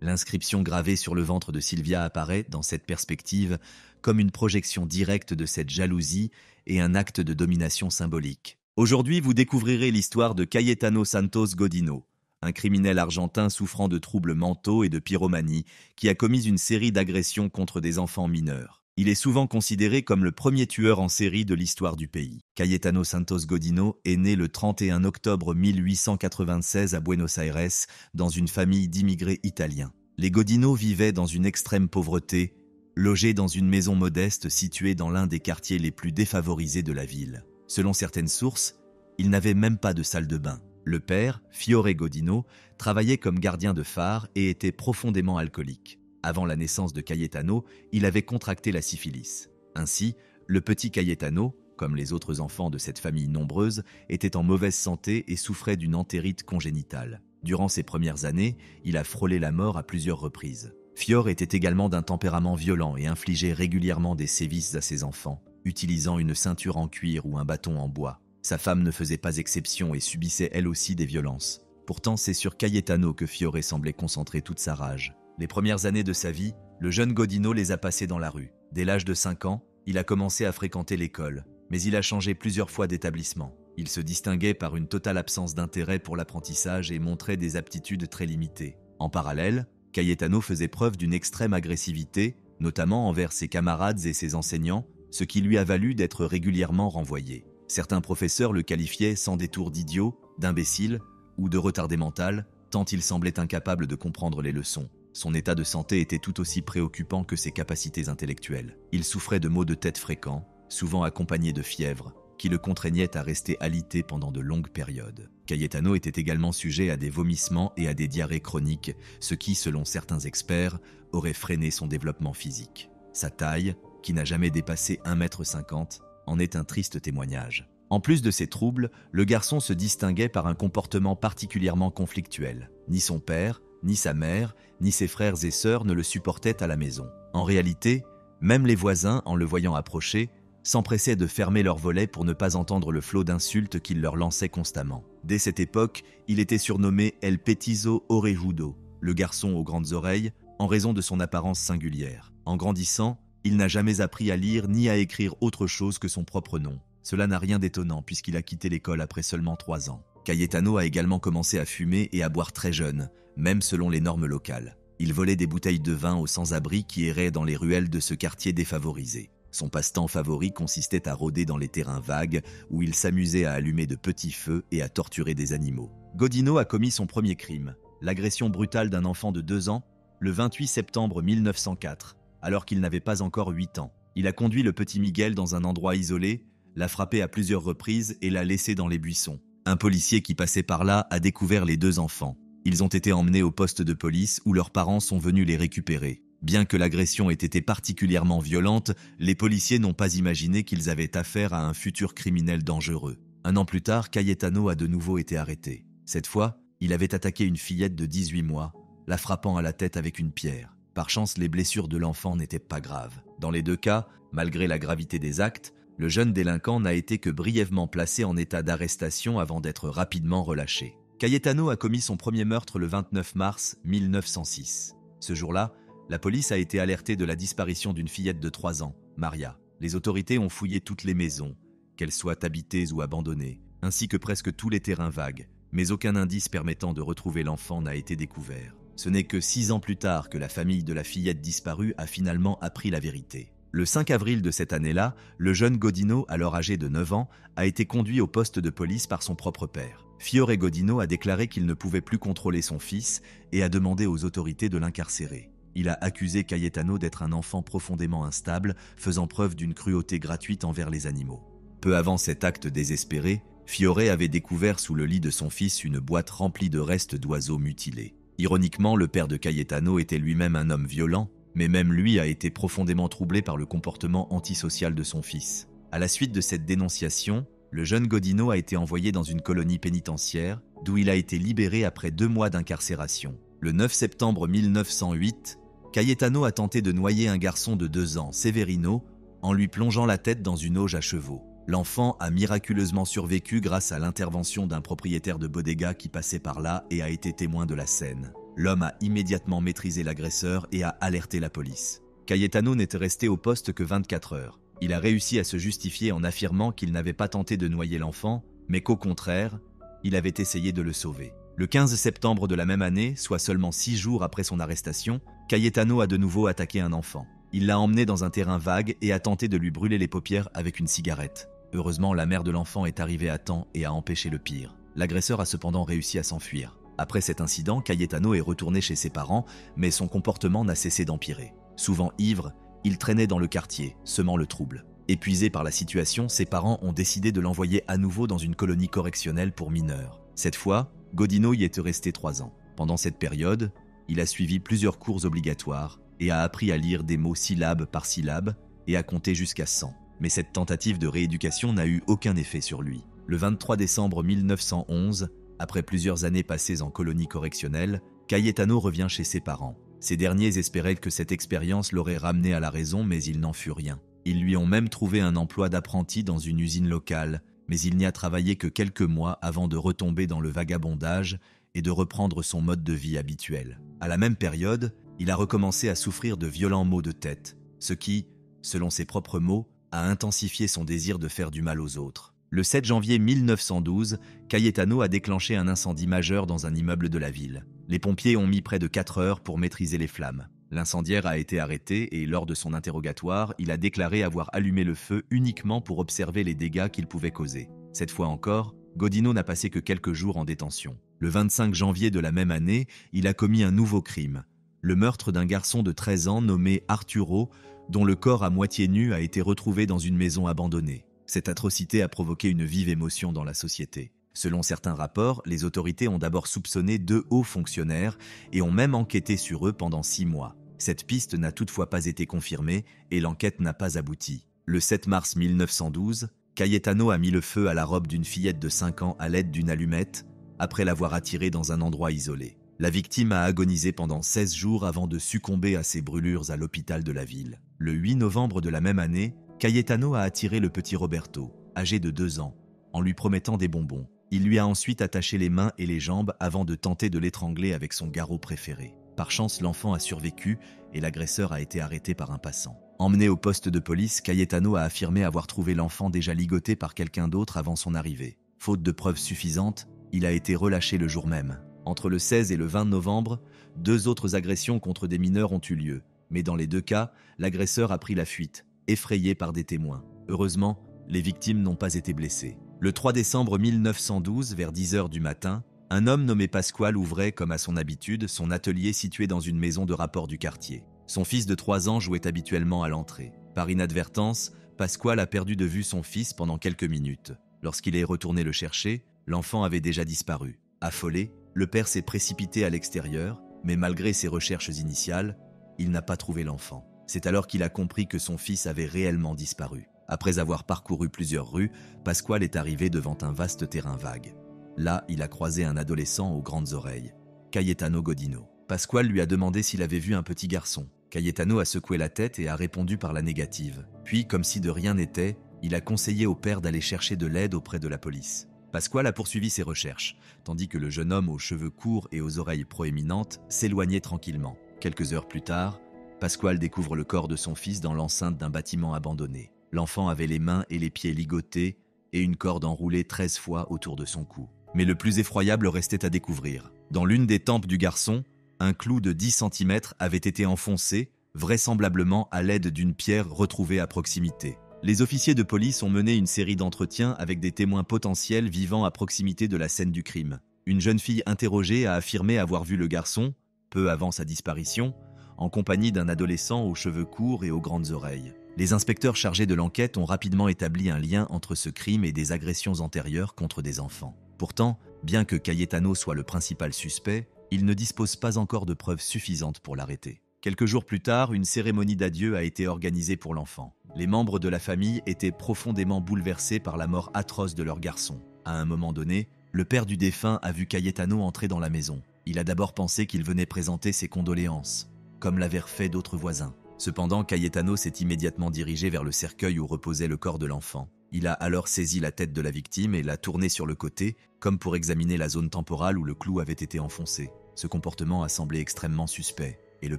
L'inscription gravée sur le ventre de Sylvia apparaît, dans cette perspective, comme une projection directe de cette jalousie et un acte de domination symbolique. Aujourd'hui, vous découvrirez l'histoire de Cayetano Santos Godino, un criminel argentin souffrant de troubles mentaux et de pyromanie qui a commis une série d'agressions contre des enfants mineurs. Il est souvent considéré comme le premier tueur en série de l'histoire du pays. Cayetano Santos Godino est né le 31 octobre 1896 à Buenos Aires dans une famille d'immigrés italiens. Les Godino vivaient dans une extrême pauvreté, logés dans une maison modeste située dans l'un des quartiers les plus défavorisés de la ville. Selon certaines sources, il n'avait même pas de salle de bain. Le père, Fiore Godino, travaillait comme gardien de phare et était profondément alcoolique. Avant la naissance de Cayetano, il avait contracté la syphilis. Ainsi, le petit Cayetano, comme les autres enfants de cette famille nombreuse, était en mauvaise santé et souffrait d'une entérite congénitale. Durant ses premières années, il a frôlé la mort à plusieurs reprises. Fiore était également d'un tempérament violent et infligeait régulièrement des sévices à ses enfants, utilisant une ceinture en cuir ou un bâton en bois. Sa femme ne faisait pas exception et subissait elle aussi des violences. Pourtant, c'est sur Cayetano que Fiore semblait concentrer toute sa rage. Les premières années de sa vie, le jeune Godino les a passées dans la rue. Dès l'âge de 5 ans, il a commencé à fréquenter l'école, mais il a changé plusieurs fois d'établissement. Il se distinguait par une totale absence d'intérêt pour l'apprentissage et montrait des aptitudes très limitées. En parallèle, Cayetano faisait preuve d'une extrême agressivité, notamment envers ses camarades et ses enseignants, ce qui lui a valu d'être régulièrement renvoyé. Certains professeurs le qualifiaient sans détour d'idiot, d'imbécile ou de retardé mental, tant il semblait incapable de comprendre les leçons. Son état de santé était tout aussi préoccupant que ses capacités intellectuelles. Il souffrait de maux de tête fréquents, souvent accompagnés de fièvre, qui le contraignaient à rester alité pendant de longues périodes. Cayetano était également sujet à des vomissements et à des diarrhées chroniques, ce qui, selon certains experts, aurait freiné son développement physique. Sa taille, qui n'a jamais dépassé 1,50 m, en est un triste témoignage. En plus de ces troubles, le garçon se distinguait par un comportement particulièrement conflictuel. Ni son père, ni sa mère, ni ses frères et sœurs ne le supportaient à la maison. En réalité, même les voisins, en le voyant approcher, s'empressaient de fermer leurs volets pour ne pas entendre le flot d'insultes qu'il leur lançait constamment. Dès cette époque, il était surnommé El Petizo Orejudo, le garçon aux grandes oreilles, en raison de son apparence singulière. En grandissant, il n'a jamais appris à lire ni à écrire autre chose que son propre nom. Cela n'a rien d'étonnant puisqu'il a quitté l'école après seulement 3 ans. Cayetano a également commencé à fumer et à boire très jeune, même selon les normes locales. Il volait des bouteilles de vin aux sans-abri qui erraient dans les ruelles de ce quartier défavorisé. Son passe-temps favori consistait à rôder dans les terrains vagues où il s'amusait à allumer de petits feux et à torturer des animaux. Godino a commis son premier crime, l'agression brutale d'un enfant de 2 ans, le 28 septembre 1904, alors qu'il n'avait pas encore 8 ans. Il a conduit le petit Miguel dans un endroit isolé, l'a frappé à plusieurs reprises et l'a laissé dans les buissons. Un policier qui passait par là a découvert les 2 enfants. Ils ont été emmenés au poste de police où leurs parents sont venus les récupérer. Bien que l'agression ait été particulièrement violente, les policiers n'ont pas imaginé qu'ils avaient affaire à un futur criminel dangereux. 1 an plus tard, Cayetano a de nouveau été arrêté. Cette fois, il avait attaqué une fillette de 18 mois, la frappant à la tête avec une pierre. Par chance, les blessures de l'enfant n'étaient pas graves. Dans les 2 cas, malgré la gravité des actes, le jeune délinquant n'a été que brièvement placé en état d'arrestation avant d'être rapidement relâché. Cayetano a commis son premier meurtre le 29 mars 1906. Ce jour-là, la police a été alertée de la disparition d'une fillette de 3 ans, Maria. Les autorités ont fouillé toutes les maisons, qu'elles soient habitées ou abandonnées, ainsi que presque tous les terrains vagues, mais aucun indice permettant de retrouver l'enfant n'a été découvert. Ce n'est que 6 ans plus tard que la famille de la fillette disparue a finalement appris la vérité. Le 5 avril de cette année-là, le jeune Godino, alors âgé de 9 ans, a été conduit au poste de police par son propre père. Fiore Godino a déclaré qu'il ne pouvait plus contrôler son fils et a demandé aux autorités de l'incarcérer. Il a accusé Cayetano d'être un enfant profondément instable, faisant preuve d'une cruauté gratuite envers les animaux. Peu avant cet acte désespéré, Fiore avait découvert sous le lit de son fils une boîte remplie de restes d'oiseaux mutilés. Ironiquement, le père de Cayetano était lui-même un homme violent, mais même lui a été profondément troublé par le comportement antisocial de son fils. À la suite de cette dénonciation, le jeune Godino a été envoyé dans une colonie pénitentiaire, d'où il a été libéré après 2 mois d'incarcération. Le 9 septembre 1908, Cayetano a tenté de noyer un garçon de 2 ans, Severino, en lui plongeant la tête dans une auge à chevaux. L'enfant a miraculeusement survécu grâce à l'intervention d'un propriétaire de bodega qui passait par là et a été témoin de la scène. L'homme a immédiatement maîtrisé l'agresseur et a alerté la police. Cayetano n'était resté au poste que 24 heures. Il a réussi à se justifier en affirmant qu'il n'avait pas tenté de noyer l'enfant, mais qu'au contraire, il avait essayé de le sauver. Le 15 septembre de la même année, soit seulement 6 jours après son arrestation, Cayetano a de nouveau attaqué un enfant. Il l'a emmené dans un terrain vague et a tenté de lui brûler les paupières avec une cigarette. Heureusement, la mère de l'enfant est arrivée à temps et a empêché le pire. L'agresseur a cependant réussi à s'enfuir. Après cet incident, Cayetano est retourné chez ses parents, mais son comportement n'a cessé d'empirer. Souvent ivre, il traînait dans le quartier, semant le trouble. Épuisé par la situation, ses parents ont décidé de l'envoyer à nouveau dans une colonie correctionnelle pour mineurs. Cette fois, Godino y était resté 3 ans. Pendant cette période, il a suivi plusieurs cours obligatoires et a appris à lire des mots syllabe par syllabe et à compter jusqu'à 100. Mais cette tentative de rééducation n'a eu aucun effet sur lui. Le 23 décembre 1911, après plusieurs années passées en colonie correctionnelle, Cayetano revient chez ses parents. Ces derniers espéraient que cette expérience l'aurait ramené à la raison, mais il n'en fut rien. Ils lui ont même trouvé un emploi d'apprenti dans une usine locale, mais il n'y a travaillé que quelques mois avant de retomber dans le vagabondage et de reprendre son mode de vie habituel. À la même période, il a recommencé à souffrir de violents maux de tête, ce qui, selon ses propres mots, a intensifié son désir de faire du mal aux autres. Le 7 janvier 1912, Cayetano a déclenché un incendie majeur dans un immeuble de la ville. Les pompiers ont mis près de 4 heures pour maîtriser les flammes. L'incendiaire a été arrêté et lors de son interrogatoire, il a déclaré avoir allumé le feu uniquement pour observer les dégâts qu'il pouvait causer. Cette fois encore, Godino n'a passé que quelques jours en détention. Le 25 janvier de la même année, il a commis un nouveau crime. Le meurtre d'un garçon de 13 ans nommé Arturo, dont le corps à moitié nu a été retrouvé dans une maison abandonnée. Cette atrocité a provoqué une vive émotion dans la société. Selon certains rapports, les autorités ont d'abord soupçonné 2 hauts fonctionnaires et ont même enquêté sur eux pendant 6 mois. Cette piste n'a toutefois pas été confirmée et l'enquête n'a pas abouti. Le 7 mars 1912, Cayetano a mis le feu à la robe d'une fillette de 5 ans à l'aide d'une allumette, après l'avoir attirée dans un endroit isolé. La victime a agonisé pendant 16 jours avant de succomber à ses brûlures à l'hôpital de la ville. Le 8 novembre de la même année, Cayetano a attiré le petit Roberto, âgé de 2 ans, en lui promettant des bonbons. Il lui a ensuite attaché les mains et les jambes avant de tenter de l'étrangler avec son garrot préféré. Par chance, l'enfant a survécu et l'agresseur a été arrêté par un passant. Emmené au poste de police, Cayetano a affirmé avoir trouvé l'enfant déjà ligoté par quelqu'un d'autre avant son arrivée. Faute de preuves suffisantes, il a été relâché le jour même. Entre le 16 et le 20 novembre, 2 autres agressions contre des mineurs ont eu lieu. Mais dans les 2 cas, l'agresseur a pris la fuite, effrayé par des témoins. Heureusement, les victimes n'ont pas été blessées. Le 3 décembre 1912, vers 10 h du matin, un homme nommé Pasquale ouvrait, comme à son habitude, son atelier situé dans une maison de rapport du quartier. Son fils de 3 ans jouait habituellement à l'entrée. Par inadvertance, Pasquale a perdu de vue son fils pendant quelques minutes. Lorsqu'il est retourné le chercher, l'enfant avait déjà disparu. Affolé, le père s'est précipité à l'extérieur, mais malgré ses recherches initiales, il n'a pas trouvé l'enfant. C'est alors qu'il a compris que son fils avait réellement disparu. Après avoir parcouru plusieurs rues, Pasquale est arrivé devant un vaste terrain vague. Là, il a croisé un adolescent aux grandes oreilles, Cayetano Godino. Pasquale lui a demandé s'il avait vu un petit garçon. Cayetano a secoué la tête et a répondu par la négative. Puis, comme si de rien n'était, il a conseillé au père d'aller chercher de l'aide auprès de la police. Pasquale a poursuivi ses recherches, tandis que le jeune homme aux cheveux courts et aux oreilles proéminentes s'éloignait tranquillement. Quelques heures plus tard, Pasquale découvre le corps de son fils dans l'enceinte d'un bâtiment abandonné. L'enfant avait les mains et les pieds ligotés et une corde enroulée 13 fois autour de son cou. Mais le plus effroyable restait à découvrir. Dans l'une des tempes du garçon, un clou de 10 cm avait été enfoncé, vraisemblablement à l'aide d'une pierre retrouvée à proximité. Les officiers de police ont mené une série d'entretiens avec des témoins potentiels vivant à proximité de la scène du crime. Une jeune fille interrogée a affirmé avoir vu le garçon, peu avant sa disparition, en compagnie d'un adolescent aux cheveux courts et aux grandes oreilles. Les inspecteurs chargés de l'enquête ont rapidement établi un lien entre ce crime et des agressions antérieures contre des enfants. Pourtant, bien que Cayetano soit le principal suspect, il ne dispose pas encore de preuves suffisantes pour l'arrêter. Quelques jours plus tard, une cérémonie d'adieu a été organisée pour l'enfant. Les membres de la famille étaient profondément bouleversés par la mort atroce de leur garçon. À un moment donné, le père du défunt a vu Cayetano entrer dans la maison. Il a d'abord pensé qu'il venait présenter ses condoléances, comme l'avaient fait d'autres voisins. Cependant, Cayetano s'est immédiatement dirigé vers le cercueil où reposait le corps de l'enfant. Il a alors saisi la tête de la victime et l'a tournée sur le côté, comme pour examiner la zone temporale où le clou avait été enfoncé. Ce comportement a semblé extrêmement suspect, et le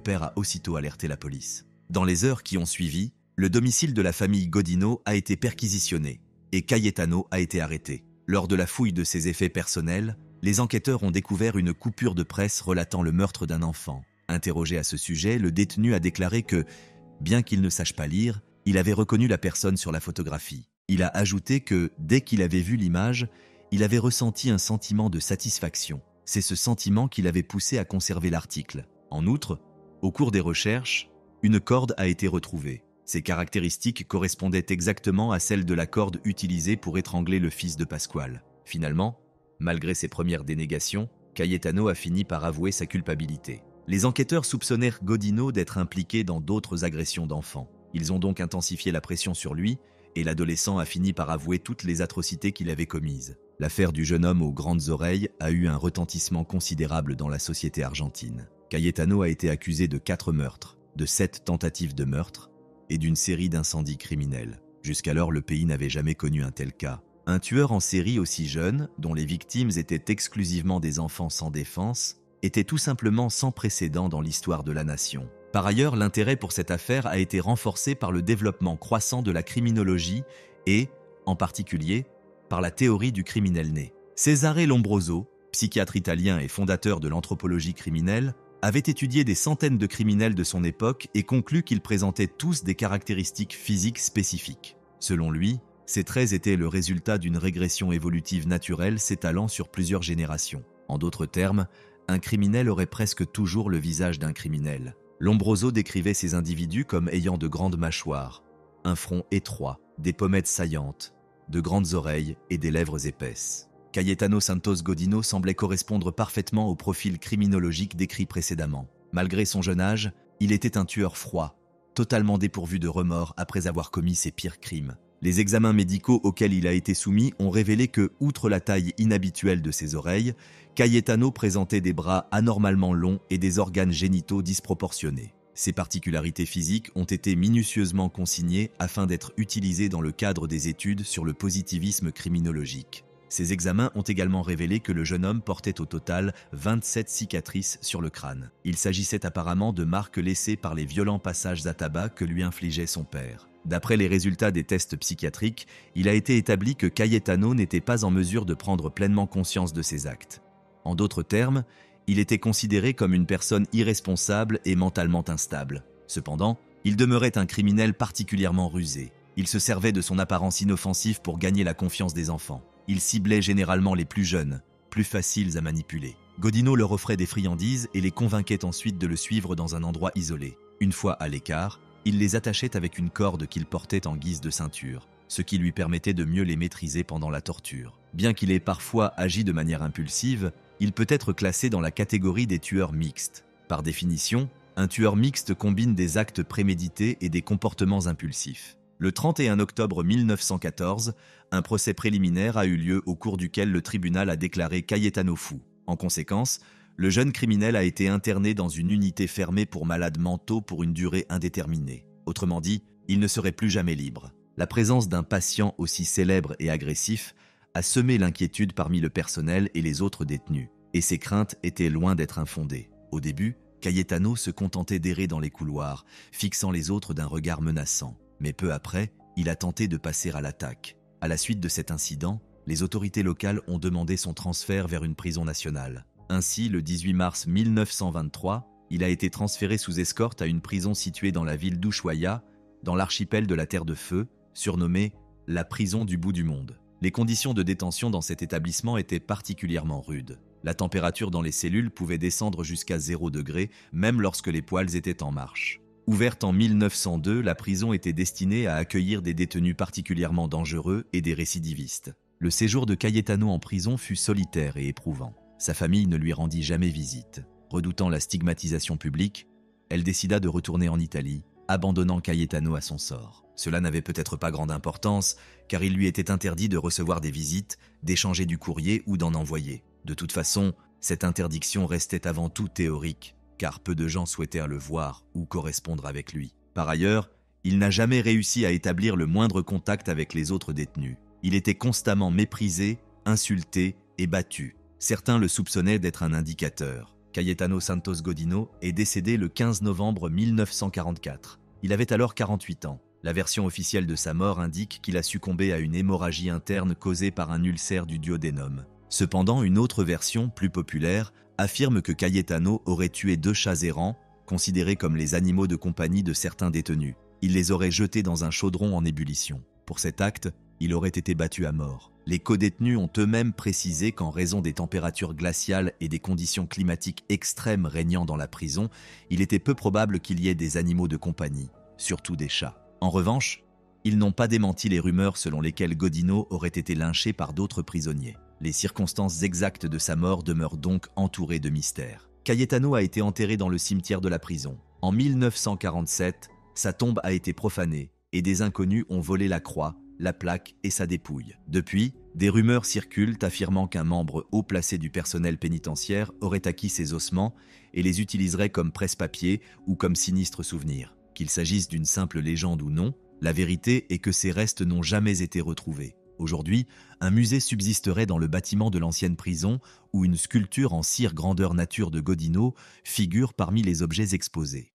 père a aussitôt alerté la police. Dans les heures qui ont suivi, le domicile de la famille Godino a été perquisitionné, et Cayetano a été arrêté. Lors de la fouille de ses effets personnels, les enquêteurs ont découvert une coupure de presse relatant le meurtre d'un enfant. Interrogé à ce sujet, le détenu a déclaré que, bien qu'il ne sache pas lire, il avait reconnu la personne sur la photographie. Il a ajouté que, dès qu'il avait vu l'image, il avait ressenti un sentiment de satisfaction. C'est ce sentiment qui l'avait poussé à conserver l'article. En outre, au cours des recherches, une corde a été retrouvée. Ses caractéristiques correspondaient exactement à celles de la corde utilisée pour étrangler le fils de Pasquale. Finalement, malgré ses premières dénégations, Cayetano a fini par avouer sa culpabilité. Les enquêteurs soupçonnèrent Godino d'être impliqué dans d'autres agressions d'enfants. Ils ont donc intensifié la pression sur lui, et l'adolescent a fini par avouer toutes les atrocités qu'il avait commises. L'affaire du jeune homme aux grandes oreilles a eu un retentissement considérable dans la société argentine. Cayetano a été accusé de 4 meurtres, de 7 tentatives de meurtre et d'une série d'incendies criminels. Jusqu'alors, le pays n'avait jamais connu un tel cas. Un tueur en série aussi jeune, dont les victimes étaient exclusivement des enfants sans défense, était tout simplement sans précédent dans l'histoire de la nation. Par ailleurs, l'intérêt pour cette affaire a été renforcé par le développement croissant de la criminologie et, en particulier, par la théorie du criminel né. Cesare Lombroso, psychiatre italien et fondateur de l'anthropologie criminelle, avait étudié des centaines de criminels de son époque et conclu qu'ils présentaient tous des caractéristiques physiques spécifiques. Selon lui, ces traits étaient le résultat d'une régression évolutive naturelle s'étalant sur plusieurs générations. En d'autres termes, un criminel aurait presque toujours le visage d'un criminel. Lombroso décrivait ces individus comme ayant de grandes mâchoires, un front étroit, des pommettes saillantes, de grandes oreilles et des lèvres épaisses. Cayetano Santos Godino semblait correspondre parfaitement au profil criminologique décrit précédemment. Malgré son jeune âge, il était un tueur froid, totalement dépourvu de remords après avoir commis ses pires crimes. Les examens médicaux auxquels il a été soumis ont révélé que, outre la taille inhabituelle de ses oreilles, Cayetano présentait des bras anormalement longs et des organes génitaux disproportionnés. Ces particularités physiques ont été minutieusement consignées afin d'être utilisées dans le cadre des études sur le positivisme criminologique. Ces examens ont également révélé que le jeune homme portait au total 27 cicatrices sur le crâne. Il s'agissait apparemment de marques laissées par les violents passages à tabac que lui infligeait son père. D'après les résultats des tests psychiatriques, il a été établi que Cayetano n'était pas en mesure de prendre pleinement conscience de ses actes. En d'autres termes, il était considéré comme une personne irresponsable et mentalement instable. Cependant, il demeurait un criminel particulièrement rusé. Il se servait de son apparence inoffensive pour gagner la confiance des enfants. Il ciblait généralement les plus jeunes, plus faciles à manipuler. Godino leur offrait des friandises et les convainquait ensuite de le suivre dans un endroit isolé. Une fois à l'écart, il les attachait avec une corde qu'il portait en guise de ceinture, ce qui lui permettait de mieux les maîtriser pendant la torture. Bien qu'il ait parfois agi de manière impulsive, il peut être classé dans la catégorie des tueurs mixtes. Par définition, un tueur mixte combine des actes prémédités et des comportements impulsifs. Le 31 octobre 1914, un procès préliminaire a eu lieu au cours duquel le tribunal a déclaré Cayetano fou. En conséquence, le jeune criminel a été interné dans une unité fermée pour malades mentaux pour une durée indéterminée. Autrement dit, il ne serait plus jamais libre. La présence d'un patient aussi célèbre et agressif a semé l'inquiétude parmi le personnel et les autres détenus, et ces craintes étaient loin d'être infondées. Au début, Cayetano se contentait d'errer dans les couloirs, fixant les autres d'un regard menaçant. Mais peu après, il a tenté de passer à l'attaque. À la suite de cet incident, les autorités locales ont demandé son transfert vers une prison nationale. Ainsi, le 18 mars 1923, Il a été transféré sous escorte à une prison située dans la ville d'Ushuaïa, dans l'archipel de la Terre de Feu, surnommée la prison du bout du monde. Les conditions de détention dans cet établissement étaient particulièrement rudes. La température dans les cellules pouvait descendre jusqu'à 0 degré, même lorsque les poêles étaient en marche. Ouverte en 1902, la prison était destinée à accueillir des détenus particulièrement dangereux et des récidivistes. Le séjour de Cayetano en prison fut solitaire et éprouvant. Sa famille ne lui rendit jamais visite. Redoutant la stigmatisation publique, elle décida de retourner en Italie, abandonnant Cayetano à son sort. Cela n'avait peut-être pas grande importance, car il lui était interdit de recevoir des visites, d'échanger du courrier ou d'en envoyer. De toute façon, cette interdiction restait avant tout théorique, car peu de gens souhaitèrent le voir ou correspondre avec lui. Par ailleurs, il n'a jamais réussi à établir le moindre contact avec les autres détenus. Il était constamment méprisé, insulté et battu. Certains le soupçonnaient d'être un indicateur. Cayetano Santos Godinho est décédé le 15 novembre 1944. Il avait alors 48 ans. La version officielle de sa mort indique qu'il a succombé à une hémorragie interne causée par un ulcère du duodénum. Cependant, une autre version, plus populaire, affirme que Cayetano aurait tué 2 chats errants, considérés comme les animaux de compagnie de certains détenus. Il les aurait jetés dans un chaudron en ébullition. Pour cet acte, il aurait été battu à mort. Les codétenus ont eux-mêmes précisé qu'en raison des températures glaciales et des conditions climatiques extrêmes régnant dans la prison, il était peu probable qu'il y ait des animaux de compagnie, surtout des chats. En revanche, ils n'ont pas démenti les rumeurs selon lesquelles Godinho aurait été lynché par d'autres prisonniers. Les circonstances exactes de sa mort demeurent donc entourées de mystères. Cayetano a été enterré dans le cimetière de la prison. En 1947, sa tombe a été profanée et des inconnus ont volé la croix, la plaque et sa dépouille. Depuis, des rumeurs circulent affirmant qu'un membre haut placé du personnel pénitentiaire aurait acquis ses ossements et les utiliserait comme presse-papier ou comme sinistre souvenir. Qu'il s'agisse d'une simple légende ou non, la vérité est que ces restes n'ont jamais été retrouvés. Aujourd'hui, un musée subsisterait dans le bâtiment de l'ancienne prison où une sculpture en cire grandeur nature de Godinho figure parmi les objets exposés.